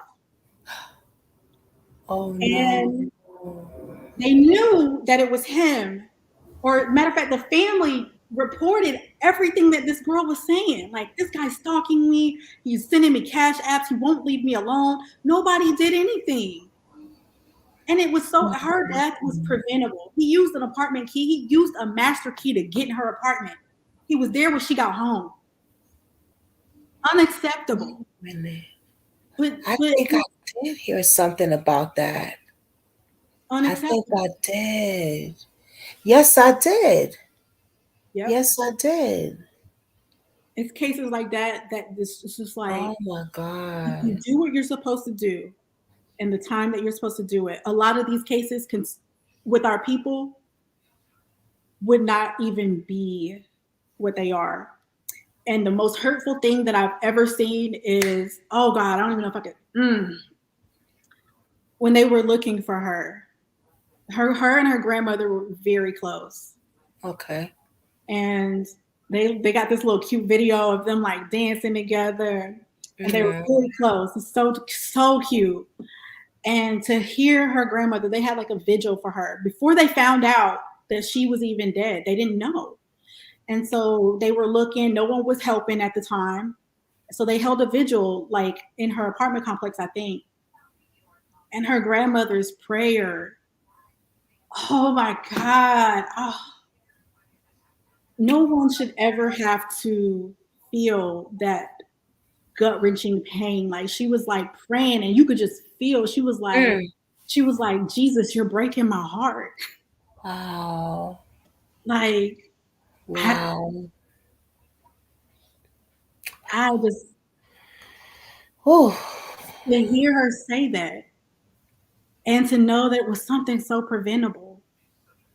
Oh no. And they knew that it was him. Or matter of fact, the family reported everything that this girl was saying. Like, this guy's stalking me. He's sending me cash apps. He won't leave me alone. Nobody did anything. And it was her death was preventable. He used an apartment key. He used a master key to get in her apartment. He was there when she got home. Unacceptable. I think I did hear something about that. Unacceptable. I think I did. Yes, I did. Yep. Yes, I did. It's cases like that it's just like, oh my God. You do what you're supposed to do and the time that you're supposed to do it. A lot of these cases with our people would not even be what they are. And the most hurtful thing that I've ever seen is, oh God, I don't even know if I could. When they were looking for her and her grandmother were very close. Okay. And they got this little cute video of them like dancing together, and they were really close. It's so cute. And to hear her grandmother, they had like a vigil for her before they found out that she was even dead. They didn't know. And so they were looking, no one was helping at the time. So they held a vigil like in her apartment complex, I think. And her grandmother's prayer. Oh my God. Oh, no one should ever have to feel that gut wrenching pain. Like she was like praying and you could just feel she was like, Jesus, you're breaking my heart. Wow. Like Wow. I just Whew. to hear her say that and to know that it was something so preventable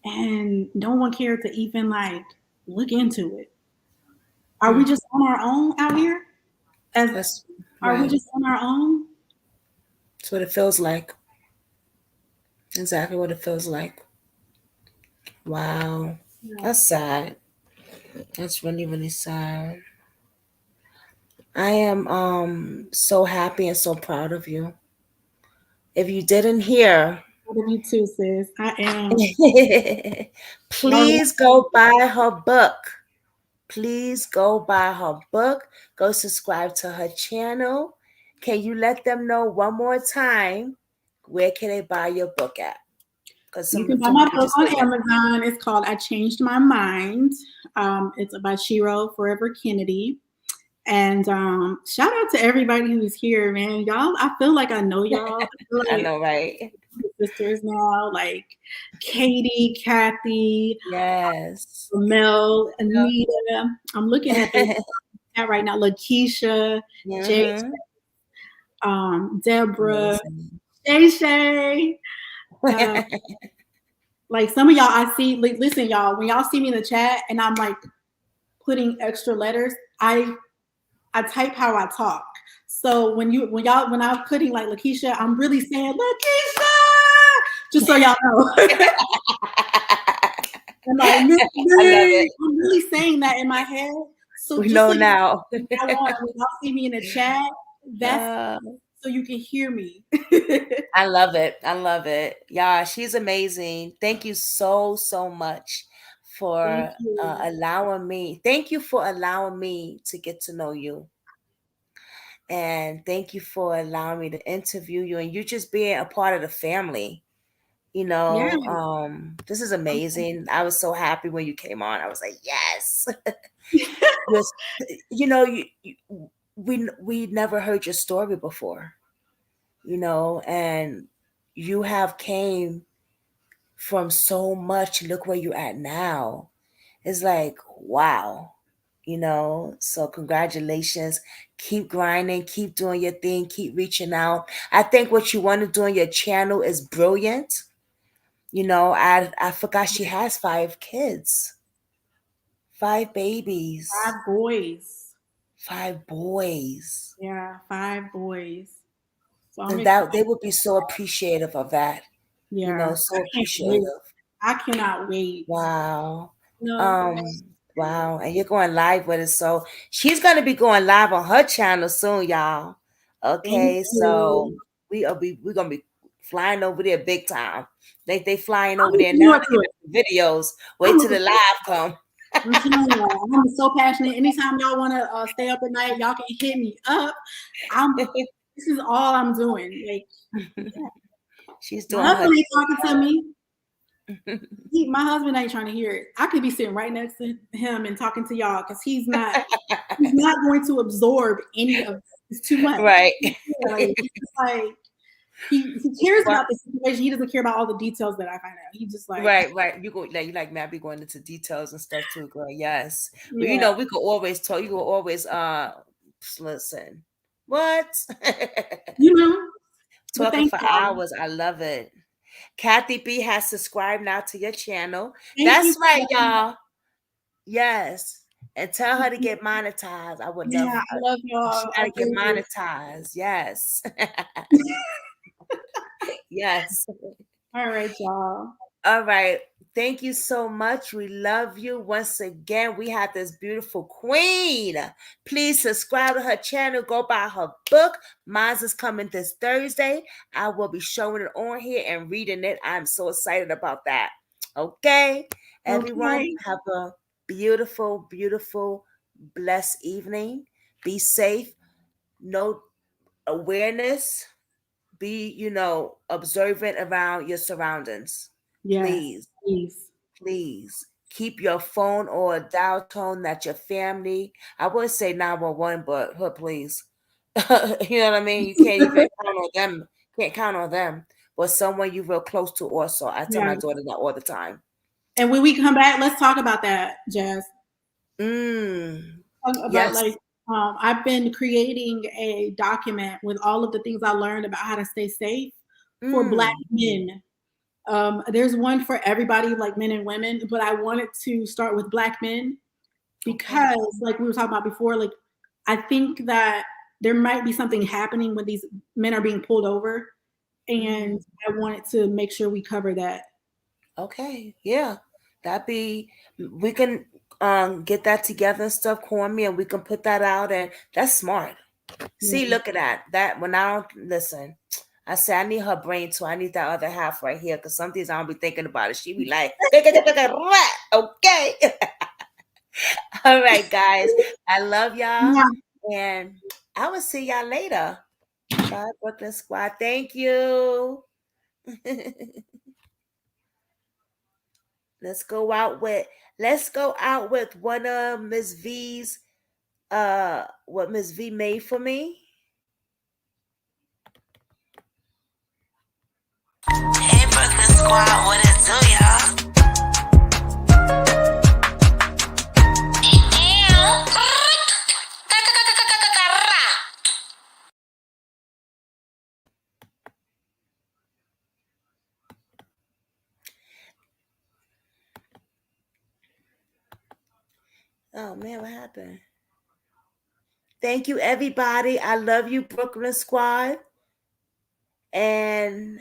and no one cared to even like look into it. Are we just on our own out here? That's Are we right. just on our own? That's what it feels like. Exactly what it feels like. Wow. Yeah. That's sad. That's really, really sad. I am so happy and so proud of you. If you didn't hear, What of you too, sis? I am. please go buy her book. Please go buy her book. Go subscribe to her channel. Can you let them know one more time where can they buy your book at? Because You some can buy my people book just on don't know. Amazon. It's called I Changed My Mind. It's by Shiro Forever Kennedy. And shout out to everybody who's here, man. Y'all, I feel like I know y'all. I feel I like know, right? sisters now, like Katie, Kathy, Yes. Mel, Anita. I'm looking at the chat right now. Lakeisha, Jay, Deborah, Amazing. Shay Shay. Like some of y'all, I see. Like, listen, y'all. When y'all see me in the chat, and I'm like putting extra letters, I type how I talk. So when I'm putting like Lakeisha, I'm really saying Lakeisha, just so y'all know. I'm like, I love it. I'm really saying that in my head. So We just know so now. when y'all see me in the chat, that's so you can hear me. I love it. I love it. Yeah, she's amazing. Thank you so, so much for Thank you. allowing me. Thank you for allowing me to get to know you. And thank you for allowing me to interview you and you just being a part of the family. Yeah. This is amazing. I was so happy when you came on. I was like, yes. Yes. We never heard your story before, and you have came from so much. Look where you're at now. It's like, wow, so congratulations. Keep grinding, keep doing your thing, keep reaching out. I think what you want to do on your channel is brilliant. I forgot she has 5 kids, 5 babies, 5 boys. 5 boys. Yeah, 5 boys. So I'm And excited. that they would be so appreciative of that. Yeah, So I can't wait. appreciative. I cannot wait. Wow. No. Wow. And you're going live with it. So she's gonna be going live on her channel soon, y'all. Thank Okay, so you. we're gonna be flying over there big time. They flying I'm over there looking now forward to to get it. videos. I'm Wait till looking the live come. I'm telling y'all, I'm so passionate. Anytime y'all want to stay up at night, y'all can hit me up. This is all I'm doing. Like, yeah. She's My doing her husband ain't talking to me. My husband ain't trying to hear it. I could be sitting right next to him and talking to y'all because he's not going to absorb any of this. It's too much. right. Like, he's just like he cares about the situation. He doesn't care about all the details that I find out. He just like Right. You like me. I be going into details and stuff too, girl. Yes. But yeah. we could always talk. You could always listen. What? You know. But Talking thank for y'all. hours. I love it. Kathy B has subscribed now to your channel. Thank you. That's right, y'all. Yes. And tell her to get monetized. I would love Yeah, I her. love She y'all. I gotta get really do. monetized. Yes. Yes. All right, y'all. All right. Thank you so much. We love you. Once again, we have this beautiful queen. Please subscribe to her channel. Go buy her book. Mine's is coming this Thursday. I will be showing it on here and reading it. I'm so excited about that. Okay. Everyone, Okay. have a beautiful, beautiful, blessed evening. Be safe. No awareness. Be, observant around your surroundings. Yes, Please, please. please keep your phone or a dial tone that your family. I would say 911, but please. You know what I mean? You can't even count on them. Can't count on them. But someone you real close to also. I tell my Right. daughter that all the time. And when we come back, let's talk about that, Jazz. Talk about Yes. like I've been creating a document with all of the things I learned about how to stay safe for Black men. There's one for everybody, like men and women, but I wanted to start with Black men because, like we were talking about before, like I think that there might be something happening when these men are being pulled over, and I wanted to make sure we cover that. Okay. Yeah. We can get that together and stuff, call me, and we can put that out, and that's smart. See, look at that. That when I don't listen, I say I need her brain too. I need that other half right here because some days I don't be thinking about it. She be like, okay. All right, guys. I love y'all. Yeah. And I will see y'all later. Bye, Brooklyn Squad. Thank you. Let's go out with one of Miss V's what Miss V made for me. Hey, Brooklyn Squad, what it do, y'all? Oh man, what happened? Thank you, everybody. I love you, Brooklyn Squad. And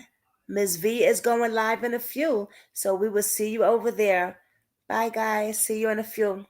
Miss V is going live in a few. So we will see you over there. Bye, guys. See you in a few.